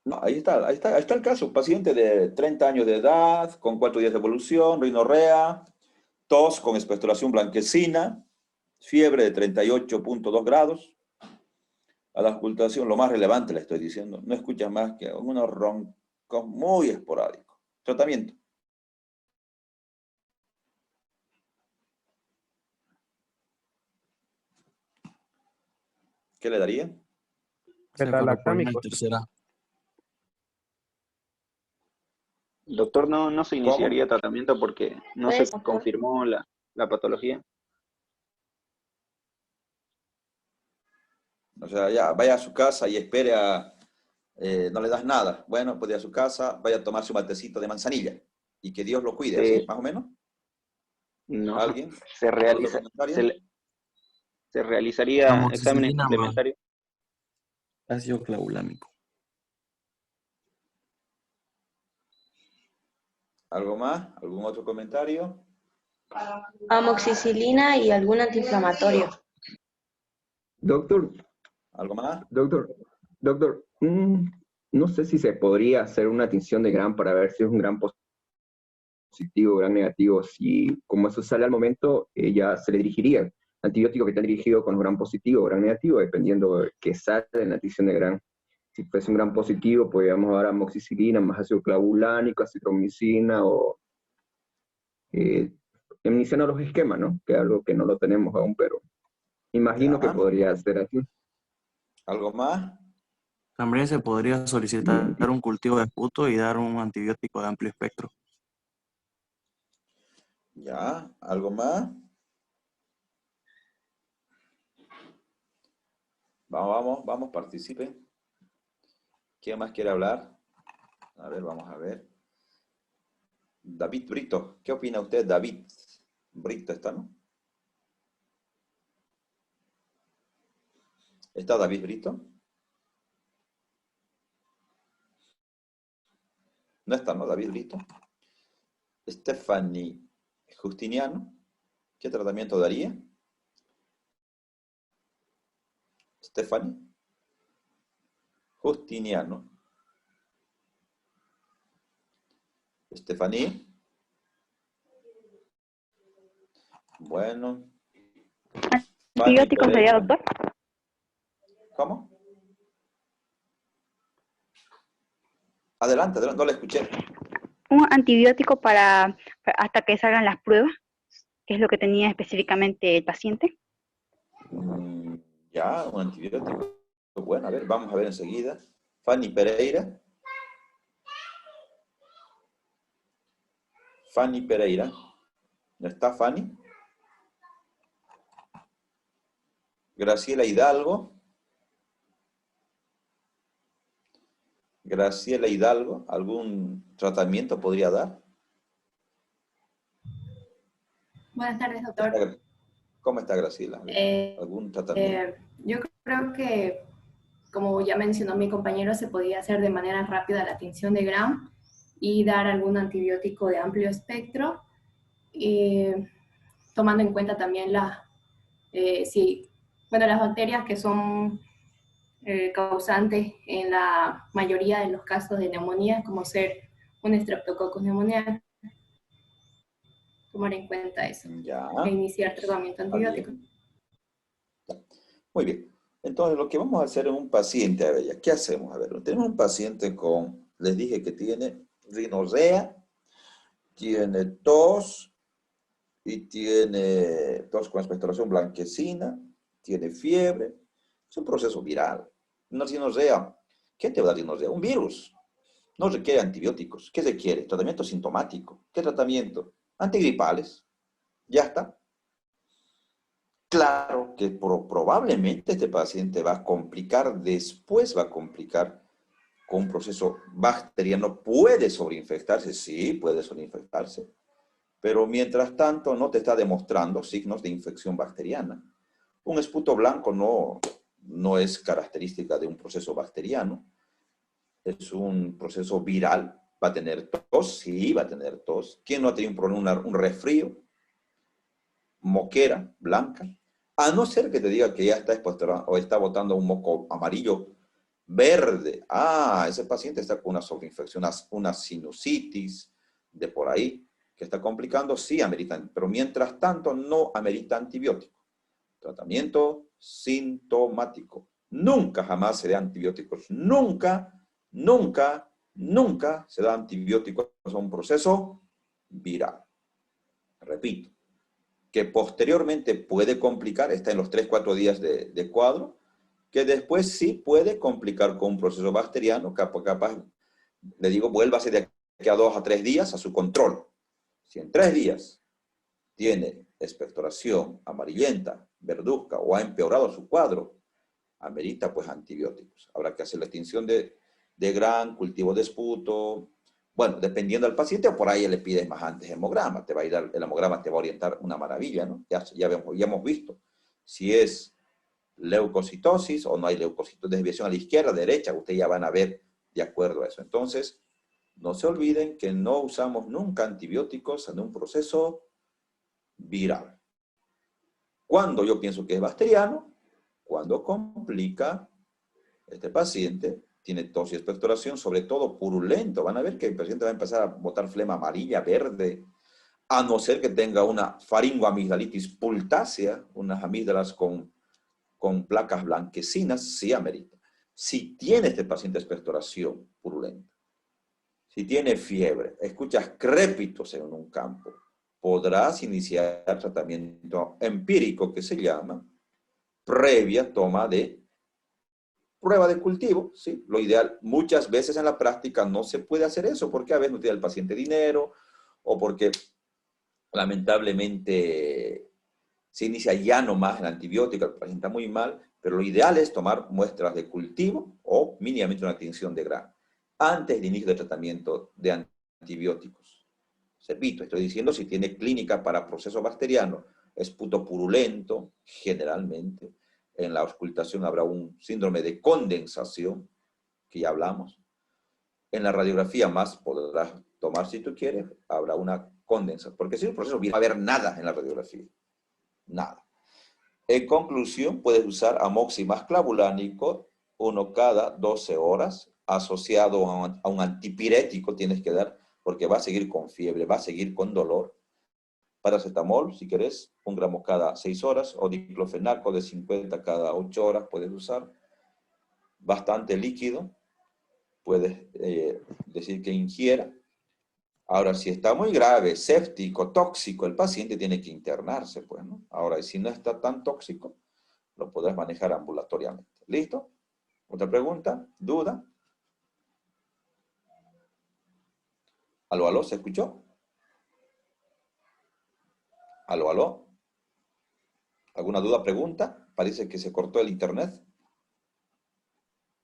No, ahí está el caso. Paciente de 30 años de edad, con 4 días de evolución, rinorrea, tos con expectoración blanquecina, fiebre de 38.2 grados. A la auscultación, lo más relevante le estoy diciendo, no escucha más que unos roncos muy esporádicos. Tratamiento. ¿Qué le daría? Beta-lactámicos. Tercera. Doctor, no se iniciaría tratamiento porque no se confirmó la patología. O sea, ya, vaya a su casa y espere no le das nada. Bueno, pues ir a su casa, vaya a tomarse un matecito de manzanilla. Y que Dios lo cuide, ¿sí? Más o menos. No, ¿Alguien? se realizaría exámenes complementarios. Ácido clavulámico. ¿Algo más? ¿Algún otro comentario? Amoxicilina y algún antiinflamatorio. Doctor. ¿Algo más? Doctor, no sé si se podría hacer una tinción de Gram para ver si es un Gram positivo o Gram negativo. Si como eso sale al momento, ya se le dirigiría antibiótico que está dirigido con Gram positivo o Gram negativo, dependiendo de qué sale en la tinción de Gram. Si fuese un Gram positivo, podríamos dar amoxicilina, más ácido clavulánico, acitromicina o iniciando los esquemas, ¿no? Que es algo que no lo tenemos aún, pero imagino que podría ser así. ¿Algo más? También se podría solicitar un cultivo de esputo y dar un antibiótico de amplio espectro. Ya, ¿algo más? Vamos, participe. ¿Quién más quiere hablar? A ver, vamos a ver. David Brito, ¿qué opina usted, David? Brito está, ¿no? ¿Está David Brito? No está, ¿no? David Brito. Stephanie Justiniano, ¿qué tratamiento daría? Stephanie Justiniano. Stephanie. Bueno. ¿Antibiótico sería, doctor? ¿Cómo? Adelante, no la escuché. Un antibiótico para hasta que salgan las pruebas, que es lo que tenía específicamente el paciente. Ya, un antibiótico. Bueno, a ver, vamos a ver enseguida. Fanny Pereira. Fanny Pereira. ¿No está Fanny? Graciela Hidalgo. Graciela Hidalgo, ¿algún tratamiento podría dar? Buenas tardes, doctor. ¿Cómo está Graciela? ¿Algún tratamiento? Yo creo que, como ya mencionó mi compañero, se podía hacer de manera rápida la tinción de Gram y dar algún antibiótico de amplio espectro, tomando en cuenta también las bacterias que son causantes en la mayoría de los casos de neumonía, como ser un Streptococcus pneumoniae. Tomar en cuenta eso. Ya. E iniciar tratamiento antibiótico. Muy bien. Entonces, lo que vamos a hacer en un paciente, a ver, ya, ¿qué hacemos? A ver, tenemos un paciente con, les dije que tiene rinorrea, tiene tos, y tiene tos con expectoración blanquecina, tiene fiebre. Es un proceso viral. Una rinorrea, ¿qué te va a dar rinorrea? Un virus. No requiere antibióticos. ¿Qué requiere? Tratamiento sintomático. ¿Qué tratamiento? Antigripales. Ya está. Claro que probablemente este paciente va a complicar, después va a complicar con un proceso bacteriano. ¿Puede sobreinfectarse? Sí, puede sobreinfectarse. Pero mientras tanto no te está demostrando signos de infección bacteriana. Un esputo blanco no es característica de un proceso bacteriano. Es un proceso viral. ¿Va a tener tos? Sí, va a tener tos. ¿Quién no ha tenido un resfrío? Moquera blanca. A no ser que te diga que ya está expuesto o está botando un moco amarillo verde. Ah, ese paciente está con una sobreinfección, una sinusitis de por ahí, que está complicando, sí amerita, pero mientras tanto no amerita antibiótico. Tratamiento sintomático. Nunca jamás se da antibióticos. Nunca, nunca, nunca se da antibióticos a un proceso viral. Repito, que posteriormente puede complicar, está en los 3-4 días de cuadro, que después sí puede complicar con un proceso bacteriano, capaz, le digo, vuélvase de aquí a 2 a 3 días a su control. Si en 3 días tiene expectoración amarillenta, verduzca o ha empeorado su cuadro, amerita pues antibióticos. Habrá que hacer la extinción de Gram, cultivo de esputo. Bueno, dependiendo del paciente, o por ahí le pides más antes hemograma. Te va a ir el hemograma, te va a orientar una maravilla, ¿no? Ya hemos visto si es leucocitosis o no hay leucocitosis, desviación a la izquierda, derecha, ustedes ya van a ver de acuerdo a eso. Entonces, no se olviden que no usamos nunca antibióticos en un proceso viral. Cuando yo pienso que es bacteriano, cuando complica, este paciente tiene tos y expectoración, sobre todo purulento. Van a ver que el paciente va a empezar a botar flema amarilla, verde, a no ser que tenga una faringoamigdalitis pultácea, unas amígdalas con placas blanquecinas, sí amerita. Si tiene este paciente expectoración purulenta, si tiene fiebre, escuchas crépitos en un campo, podrás iniciar tratamiento empírico que se llama previa toma de prueba de cultivo, ¿sí? Lo ideal, muchas veces en la práctica no se puede hacer eso, porque a veces no tiene el paciente dinero, o porque lamentablemente se inicia ya nomás el antibiótico, el paciente está muy mal, pero lo ideal es tomar muestras de cultivo o mínimamente una tinción de Gram antes del inicio del tratamiento de antibióticos. Repito, estoy diciendo si tiene clínica para proceso bacteriano, esputo purulento, generalmente. En la auscultación habrá un síndrome de condensación, que ya hablamos. En la radiografía más podrás tomar si tú quieres, habrá una condensación. Porque si es un proceso viral, no va a haber nada en la radiografía. Nada. En conclusión, puedes usar amoxicilina clavulánico, 1 cada 12 horas, asociado a un antipirético tienes que dar, porque va a seguir con fiebre, va a seguir con dolor. Paracetamol, si querés, 1 gramo cada 6 horas, o diclofenaco de 50 cada 8 horas puedes usar. Bastante líquido, puedes decir que ingiera. Ahora, si está muy grave, séptico, tóxico, el paciente tiene que internarse, pues, ¿no? Ahora, si no está tan tóxico, lo podrás manejar ambulatoriamente. ¿Listo? ¿Otra pregunta? ¿Duda? ¿Aló, aló? ¿Se escuchó? ¿Aló, aló? ¿Alguna duda, pregunta? Parece que se cortó el internet.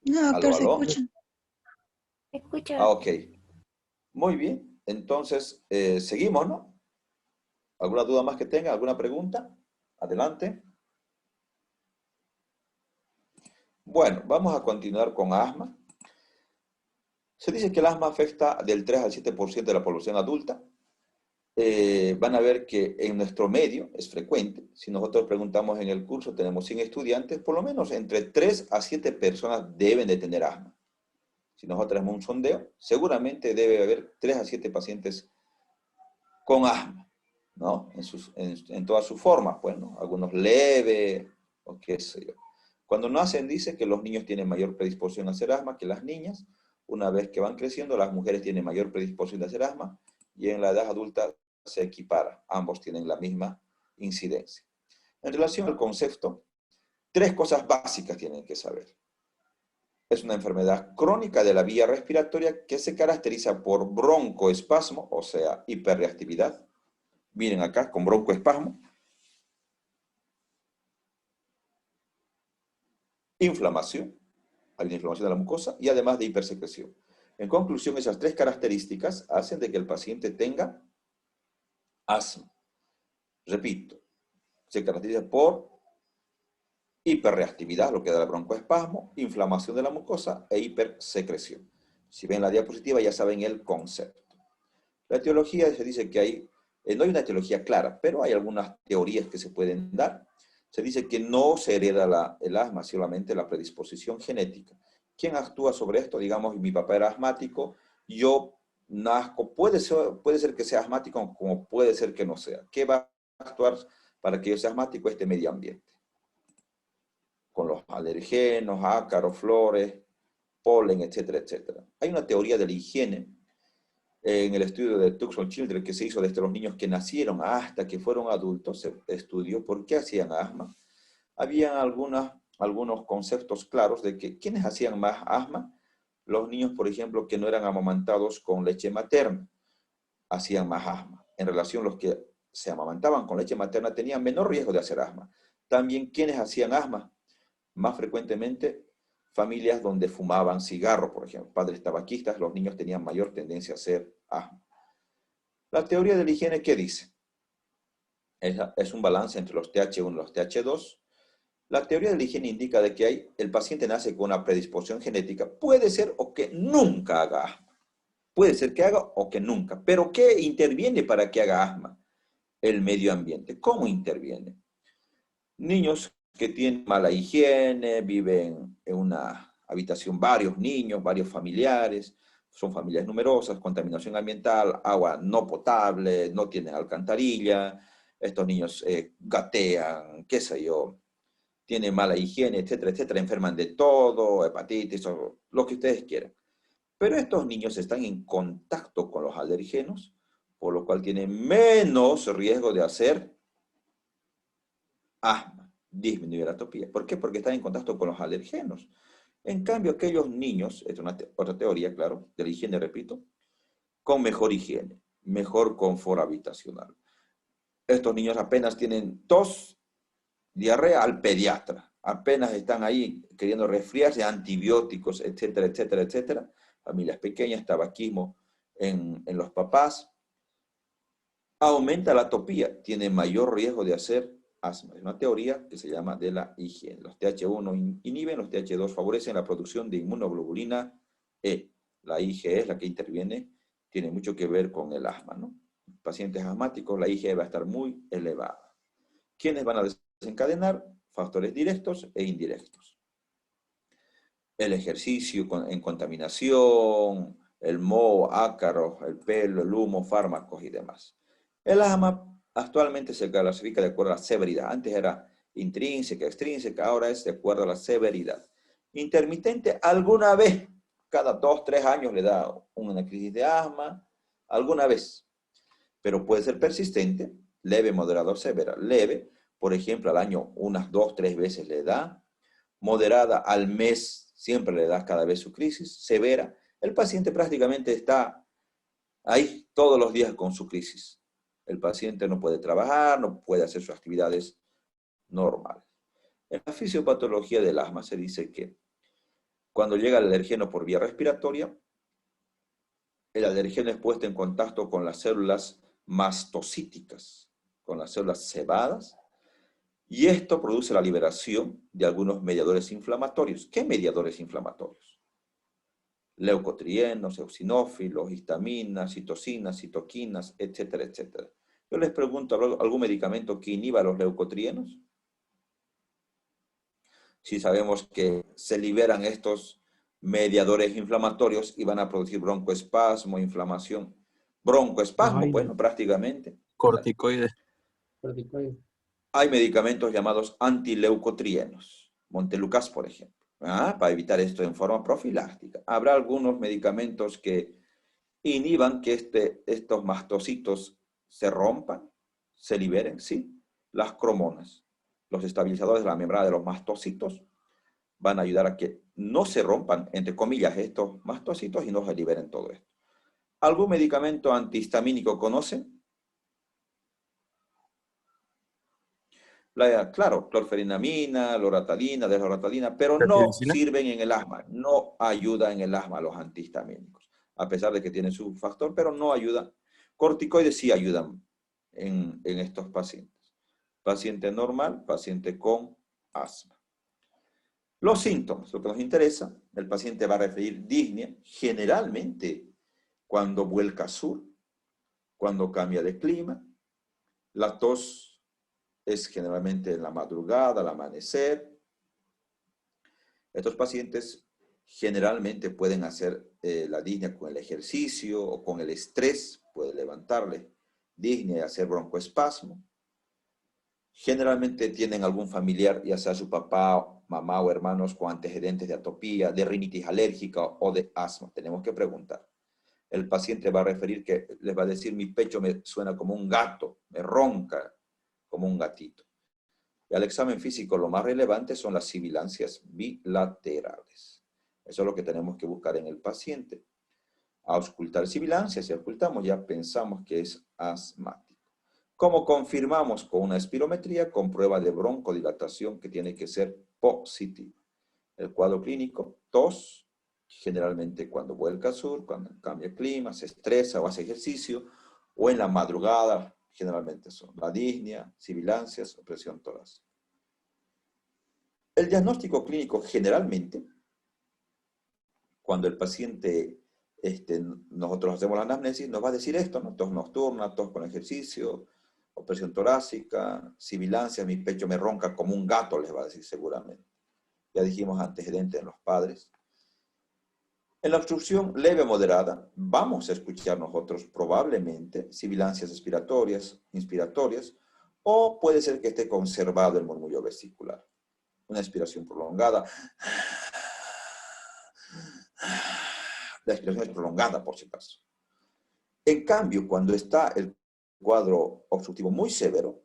No, doctor, ¿Aló, se aló? escucha. Escucha. Ah, ok. Muy bien. Entonces, seguimos, ¿no? ¿Alguna duda más que tenga? ¿Alguna pregunta? Adelante. Bueno, vamos a continuar con asma. Se dice que el asma afecta del 3 al 7% de la población adulta. Van a ver que en nuestro medio es frecuente. Si nosotros preguntamos en el curso, tenemos 100 estudiantes, por lo menos entre 3 a 7 personas deben de tener asma. Si nosotros tenemos un sondeo, seguramente debe haber 3 a 7 pacientes con asma, ¿no? En todas sus formas, pues, ¿no? Algunos leve, o qué sé yo. Cuando nacen dice que los niños tienen mayor predisposición a hacer asma que las niñas. Una vez que van creciendo, las mujeres tienen mayor predisposición a hacer asma, y en la edad adulta se equipara. Ambos tienen la misma incidencia. En relación al concepto, 3 cosas básicas tienen que saber. Es una enfermedad crónica de la vía respiratoria que se caracteriza por broncoespasmo, o sea, hiperreactividad. Miren acá, con broncoespasmo. Inflamación, hay una inflamación de la mucosa, y además de hipersecreción. En conclusión, esas 3 características hacen de que el paciente tenga asma. Repito, se caracteriza por hiperreactividad, lo que da el broncoespasmo, inflamación de la mucosa e hipersecreción. Si ven la diapositiva ya saben el concepto. La etiología se dice que no hay una etiología clara, pero hay algunas teorías que se pueden dar. Se dice que no se hereda el asma, solamente la predisposición genética. ¿Quién actúa sobre esto? Digamos, mi papá era asmático, yo nazco, puede ser que sea asmático como puede ser que no sea. ¿Qué va a actuar para que yo sea asmático? Este medio ambiente. Con los alergenos, ácaros, flores, polen, etcétera, etcétera. Hay una teoría de la higiene en el estudio de Tucson Children que se hizo desde los niños que nacieron hasta que fueron adultos. Se estudió por qué hacían asma. Habían algunos conceptos claros de que quienes hacían más asma, los niños, por ejemplo, que no eran amamantados con leche materna, hacían más asma. En relación a los que se amamantaban con leche materna, tenían menor riesgo de hacer asma. También quienes hacían asma, más frecuentemente, familias donde fumaban cigarro, por ejemplo, padres tabaquistas, los niños tenían mayor tendencia a hacer asma. La teoría de la higiene, ¿qué dice? Es un balance entre los TH1 y los TH2. La teoría de la higiene indica de que el paciente nace con una predisposición genética. Puede ser o que nunca haga asma. Puede ser que haga o que nunca. ¿Pero qué interviene para que haga asma? El medio ambiente. ¿Cómo interviene? Niños que tienen mala higiene, viven en una habitación varios niños, varios familiares, son familias numerosas, contaminación ambiental, agua no potable, no tienen alcantarilla, estos niños gatean, qué sé yo, tienen mala higiene, etcétera, etcétera, enferman de todo, hepatitis, o lo que ustedes quieran. Pero estos niños están en contacto con los alergenos, por lo cual tienen menos riesgo de hacer asma, disminuir la atopía. ¿Por qué? Porque están en contacto con los alergenos. En cambio, aquellos niños, es otra teoría, claro, de la higiene, repito, con mejor higiene, mejor confort habitacional. Estos niños apenas tienen tos, diarrea al pediatra. Apenas están ahí queriendo resfriarse, antibióticos, etcétera, etcétera, etcétera. Familias pequeñas, tabaquismo en los papás. Aumenta la atopía, tiene mayor riesgo de hacer asma. Es una teoría que se llama de la higiene. Los TH1 inhiben, los TH2 favorecen la producción de inmunoglobulina E. La IgE es la que interviene, tiene mucho que ver con el asma, ¿no? Pacientes asmáticos, la IgE va a estar muy elevada. ¿Quiénes van a desencadenar? Factores directos e indirectos. El ejercicio en contaminación, el moho, ácaros, el pelo, el humo, fármacos y demás. El asma actualmente se clasifica de acuerdo a la severidad. Antes era intrínseca, extrínseca, ahora es de acuerdo a la severidad. Intermitente, alguna vez, cada 2, 3 años le da una crisis de asma, alguna vez. Pero puede ser persistente, leve, moderada o severa. Leve, por ejemplo, al año unas 2, 3 veces le da. Moderada, al mes siempre le da cada vez su crisis. Severa, el paciente prácticamente está ahí todos los días con su crisis. El paciente no puede trabajar, no puede hacer sus actividades normales. En la fisiopatología del asma se dice que cuando llega el alergeno por vía respiratoria, el alergeno es puesto en contacto con las células mastocíticas, con las células cebadas, y esto produce la liberación de algunos mediadores inflamatorios. ¿Qué mediadores inflamatorios? Leucotrienos, eosinófilos, histaminas, citocinas, citoquinas, etcétera, etcétera. Yo les pregunto, ¿algún medicamento que inhiba los leucotrienos? Si sabemos que se liberan estos mediadores inflamatorios y van a producir broncoespasmo, inflamación. Broncoespasmo, bueno, prácticamente. Corticoides. Corticoides. Hay medicamentos llamados antileucotrienos, Montelukast, por ejemplo, para evitar esto en forma profiláctica. Habrá algunos medicamentos que inhiban que estos mastocitos se rompan, se liberen, sí. Las cromonas, los estabilizadores de la membrana de los mastocitos, van a ayudar a que no se rompan, entre comillas, estos mastocitos y no se liberen todo esto. ¿Algún medicamento antihistamínico conocen? Claro, clorferinamina, loratadina, desloratadina, pero no sirven en el asma, no ayudan en el asma los antihistamínicos, a pesar de que tienen su factor, pero no ayudan. Corticoides sí ayudan en estos pacientes. Paciente normal, paciente con asma. Los síntomas, lo que nos interesa, el paciente va a referir disnea, generalmente cuando vuelca sur, cuando cambia de clima, la tos es generalmente en la madrugada, al amanecer. Estos pacientes generalmente pueden hacer la disnea con el ejercicio o con el estrés, puede levantarle disnea y hacer broncoespasmo. Generalmente tienen algún familiar, ya sea su papá, mamá o hermanos con antecedentes de atopía, de rinitis alérgica o de asma. Tenemos que preguntar. El paciente va a referir que les va a decir, mi pecho me suena como un gato, me ronca como un gatito. Y al examen físico lo más relevante son las sibilancias bilaterales. Eso es lo que tenemos que buscar en el paciente. Auscultar sibilancias, si auscultamos ya pensamos que es asmático. ¿Cómo confirmamos? Con una espirometría con prueba de broncodilatación que tiene que ser positiva. El cuadro clínico, tos, generalmente cuando vuelca al sur, cuando cambia el clima, se estresa o hace ejercicio, o en la madrugada, generalmente son la disnea, sibilancias o presión torácica. El diagnóstico clínico generalmente, cuando el paciente, nosotros hacemos la anamnesis, nos va a decir esto, ¿no? Tos nocturna, tos con ejercicio, opresión torácica, sibilancias, mi pecho me ronca como un gato, les va a decir seguramente. Ya dijimos antecedentes en los padres. En la obstrucción leve o moderada, vamos a escuchar nosotros probablemente sibilancias inspiratorias, o puede ser que esté conservado el murmullo vesicular. Una expiración prolongada. La expiración es prolongada, por si acaso. En cambio, cuando está el cuadro obstructivo muy severo,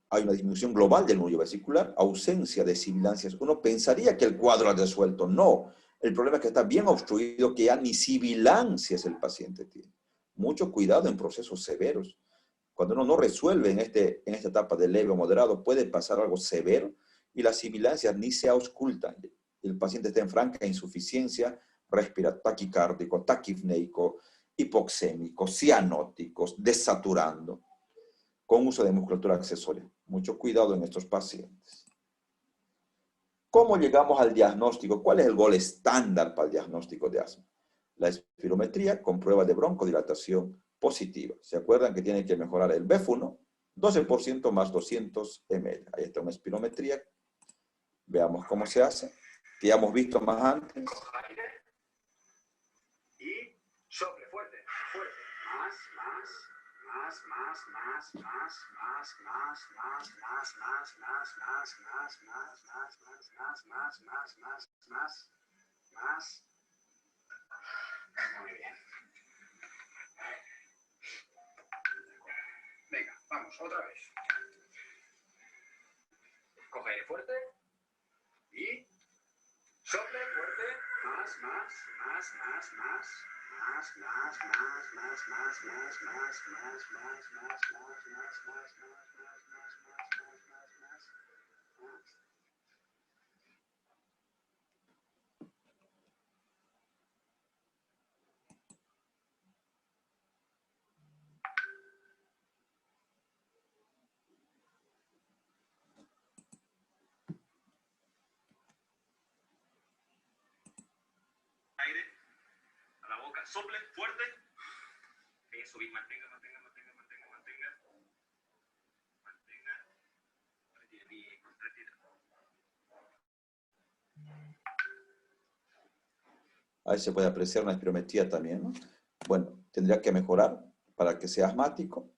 hay una disminución global del murmullo vesicular, ausencia de sibilancias. Uno pensaría que el cuadro ha resuelto. No. El problema es que está bien obstruido, que ya ni sibilancias el paciente tiene. Mucho cuidado en procesos severos. Cuando uno no resuelve en esta etapa de leve o moderado, puede pasar algo severo y las sibilancias ni se auscultan. El paciente está en franca insuficiencia respiratoria, taquicárdico, taquipneico, hipoxémico, cianóticos, desaturando, con uso de musculatura accesoria. Mucho cuidado en estos pacientes. ¿Cómo llegamos al diagnóstico? ¿Cuál es el gol estándar para el diagnóstico de asma? La espirometría con prueba de broncodilatación positiva. ¿Se acuerdan que tienen que mejorar el BEF1? 12% más 200 ml. Ahí está una espirometría. Veamos cómo se hace. Que ya hemos visto más antes. Y sople fuerte, fuerte. Más. Muy bien. Venga, vamos, otra vez. Coge aire fuerte. Y sople fuerte. Más. aire a la boca. Sople fuerte. Eso, y mantenga. Retire. Ahí se puede apreciar una espirometría también, ¿no? Bueno, tendría que mejorar para que sea asmático.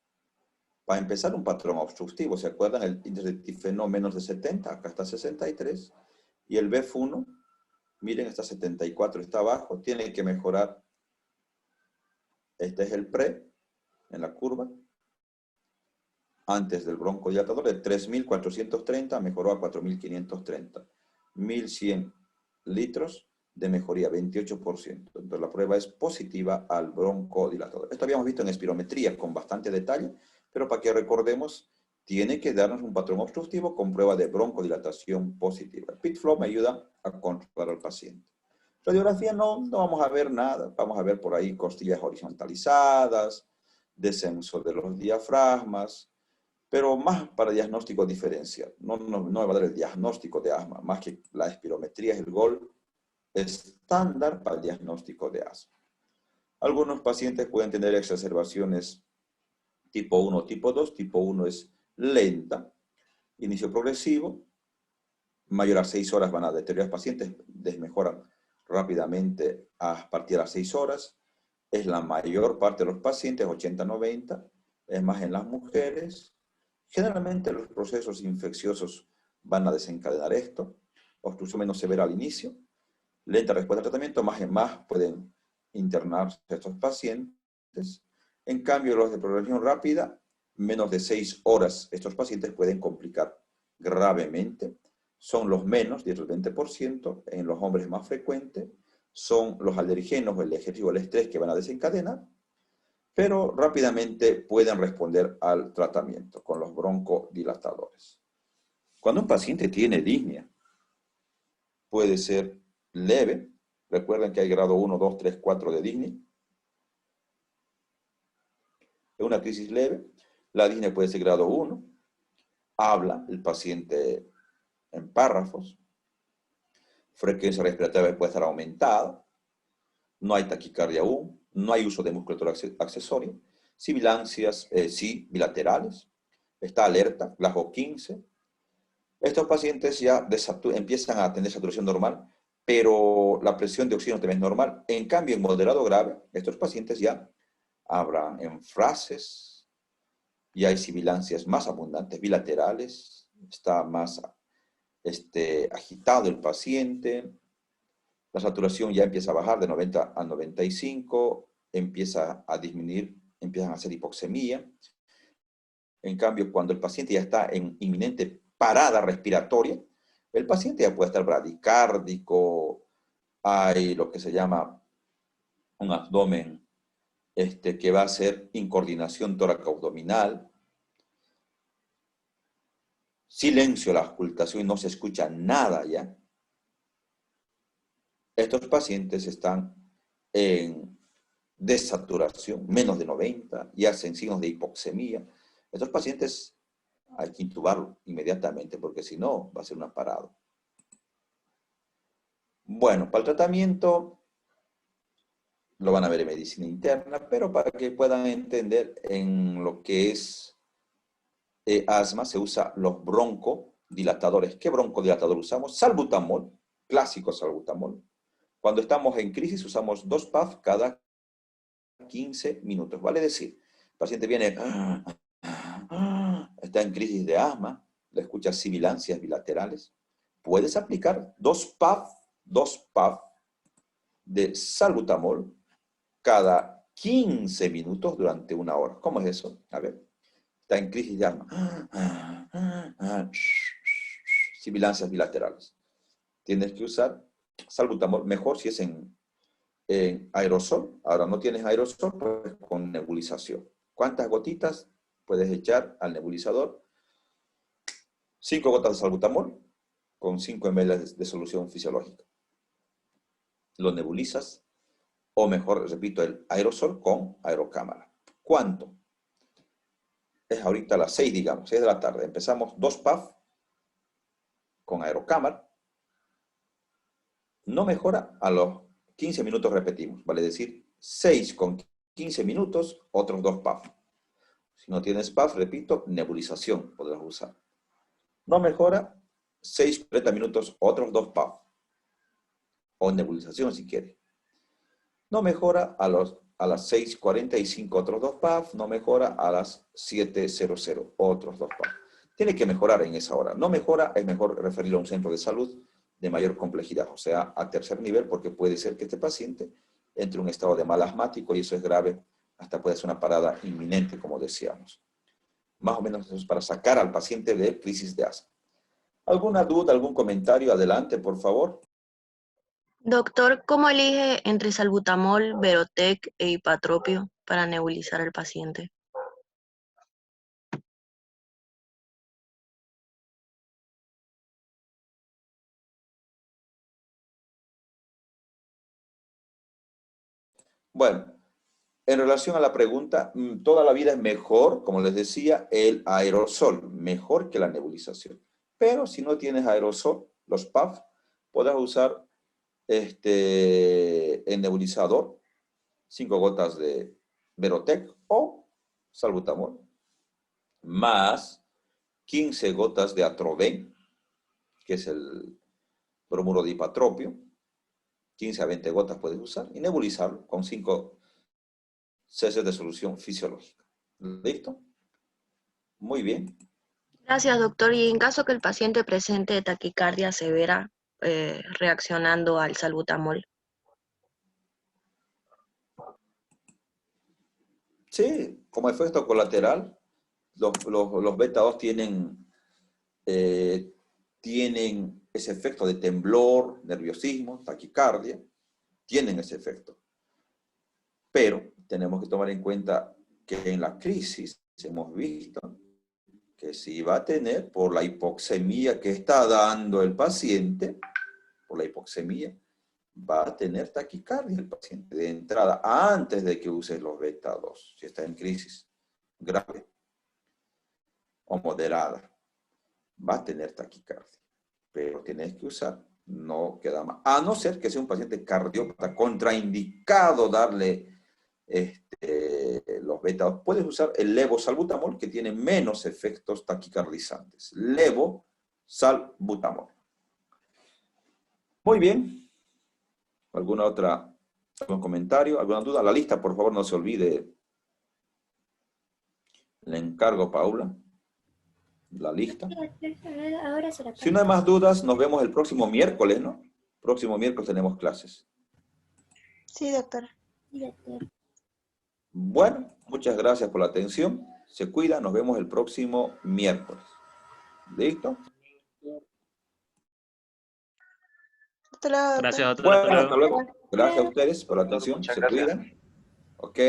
Para empezar, un patrón obstructivo. ¿Se acuerdan? El índice de tifeno menos de 70, acá está 63. Y el BEF1, miren, está 74, está abajo. Tiene que mejorar. Este es el pre, en la curva. Antes del broncodilatador, de 3.430 mejoró a 4.530. 1.100 litros de mejoría, 28%. Entonces la prueba es positiva al broncodilatador. Esto habíamos visto en espirometría con bastante detalle, pero para que recordemos, tiene que darnos un patrón obstructivo con prueba de broncodilatación positiva. El PIT-flow me ayuda a controlar al paciente. Radiografía no vamos a ver nada. Vamos a ver por ahí costillas horizontalizadas, descenso de los diafragmas, pero más para diagnóstico diferencial. No va a dar el diagnóstico de asma, más que la espirometría es el gol estándar para el diagnóstico de asma. Algunos pacientes pueden tener exacerbaciones tipo 1 o tipo 2. Tipo 1 es lenta, inicio progresivo, mayor a 6 horas van a deteriorar pacientes, desmejoran rápidamente a partir de las 6 horas. Es la mayor parte de los pacientes, 80-90, es más en las mujeres. Generalmente los procesos infecciosos van a desencadenar esto. Obstrucción menos severa al inicio. Lenta respuesta al tratamiento, más en más pueden internarse estos pacientes. En cambio, los de progresión rápida, menos de 6 horas, estos pacientes pueden complicar gravemente. Son los menos, 10 al 20%, en los hombres más frecuentes. Son los alergenos, el ejercicio o el estrés que van a desencadenar, pero rápidamente pueden responder al tratamiento con los broncodilatadores. Cuando un paciente tiene disnea, puede ser leve. Recuerden que hay grado 1, 2, 3, 4 de disnea. Es una crisis leve. La disnea puede ser grado 1. Habla el paciente en párrafos. Frecuencia respiratoria puede estar aumentada. No hay taquicardia aún. No hay uso de musculatura accesoria. Sibilancias, sí, bilaterales. Está alerta, Glasgow 15. Estos pacientes ya empiezan a tener saturación normal, pero la presión de oxígeno también es normal. En cambio, en moderado grave, estos pacientes ya hablan en frases, y hay sibilancias más abundantes, bilaterales, está más agitado el paciente, la saturación ya empieza a bajar de 90 a 95, empieza a disminuir, empiezan a hacer hipoxemia. En cambio, cuando el paciente ya está en inminente parada respiratoria, el paciente ya puede estar bradicárdico, hay lo que se llama un abdomen que va a ser incoordinación tóraco-abdominal, silencio, la auscultación, no se escucha nada ya. Estos pacientes están en desaturación, menos de 90, y hacen signos de hipoxemia. Estos pacientes hay que intubarlo inmediatamente, porque si no, va a ser una parada. Bueno, para el tratamiento, lo van a ver en medicina interna, pero para que puedan entender en lo que es asma, se usa los broncodilatadores. ¿Qué broncodilatador usamos? Salbutamol, clásico salbutamol. Cuando estamos en crisis usamos 2 PAF cada 15 minutos. Vale decir, el paciente viene, está en crisis de asma, le escuchas sibilancias bilaterales. Puedes aplicar 2 PAF de salbutamol cada 15 minutos durante 1 hora. ¿Cómo es eso? A ver, está en crisis de asma. Sibilancias bilaterales. Tienes que usar salbutamol, mejor si es en aerosol. Ahora no tienes aerosol, pues con nebulización. ¿Cuántas gotitas puedes echar al nebulizador? 5 gotas de salbutamol con 5 ml de solución fisiológica. Lo nebulizas, o mejor, repito, el aerosol con aerocámara. ¿Cuánto? Es ahorita a las 6, digamos, 6 de la tarde. Empezamos 2 PAF con aerocámara. No mejora a los 15 minutos repetimos, vale decir 6 con 15 minutos, otros 2 PAF. Si no tienes PAF, repito, nebulización podrás usar. No mejora, 6 40 minutos, otros 2 PAF. O nebulización si quieres. No mejora a las 6:45 otros 2 PAF, no mejora a las 7:00 otros 2 PAF. Tiene que mejorar en esa hora. No mejora, es mejor referirlo a un centro de salud de mayor complejidad, o sea, a tercer nivel, porque puede ser que este paciente entre en un estado de mal asmático y eso es grave, hasta puede ser una parada inminente, como decíamos. Más o menos eso es para sacar al paciente de crisis de asma. ¿Alguna duda, algún comentario? Adelante, por favor. Doctor, ¿cómo elige entre salbutamol, Verotec e hipatropio para nebulizar al paciente? Bueno, en relación a la pregunta, toda la vida es mejor, como les decía, el aerosol, mejor que la nebulización. Pero si no tienes aerosol, los PAF, podrás usar en nebulizador 5 gotas de Verotec o salbutamol, más 15 gotas de Atroven, que es el bromuro de hipatropio, 15 a 20 gotas puedes usar, y nebulizarlo con 5 cc de solución fisiológica. ¿Listo? Muy bien. Gracias, doctor. Y en caso que el paciente presente taquicardia severa reaccionando al salbutamol. Sí, como efecto colateral, los beta-2 tienen ese efecto de temblor, nerviosismo, taquicardia, tienen ese efecto. Pero tenemos que tomar en cuenta que en la crisis hemos visto que si va a tener, por la hipoxemia que está dando el paciente, por la hipoxemia, va a tener taquicardia el paciente de entrada, antes de que use los beta-2, si está en crisis grave o moderada, va a tener taquicardia. Pero tienes que usar, no queda más. A no ser que sea un paciente cardiópata contraindicado darle los beta-2. Puedes usar el levosalbutamol, que tiene menos efectos taquicardizantes. Levosalbutamol. Muy bien. ¿Algún comentario? ¿Alguna duda? La lista, por favor, no se olvide. Le encargo, Paula. La lista. Si no hay más dudas, nos vemos el próximo miércoles, ¿no? Próximo miércoles tenemos clases. Sí, doctor. Bueno, muchas gracias por la atención. Se cuida, nos vemos el próximo miércoles. ¿Listo? Gracias, doctor. Bueno, hasta luego. Gracias a ustedes por la atención. Muchas Se gracias. cuidan. Ok.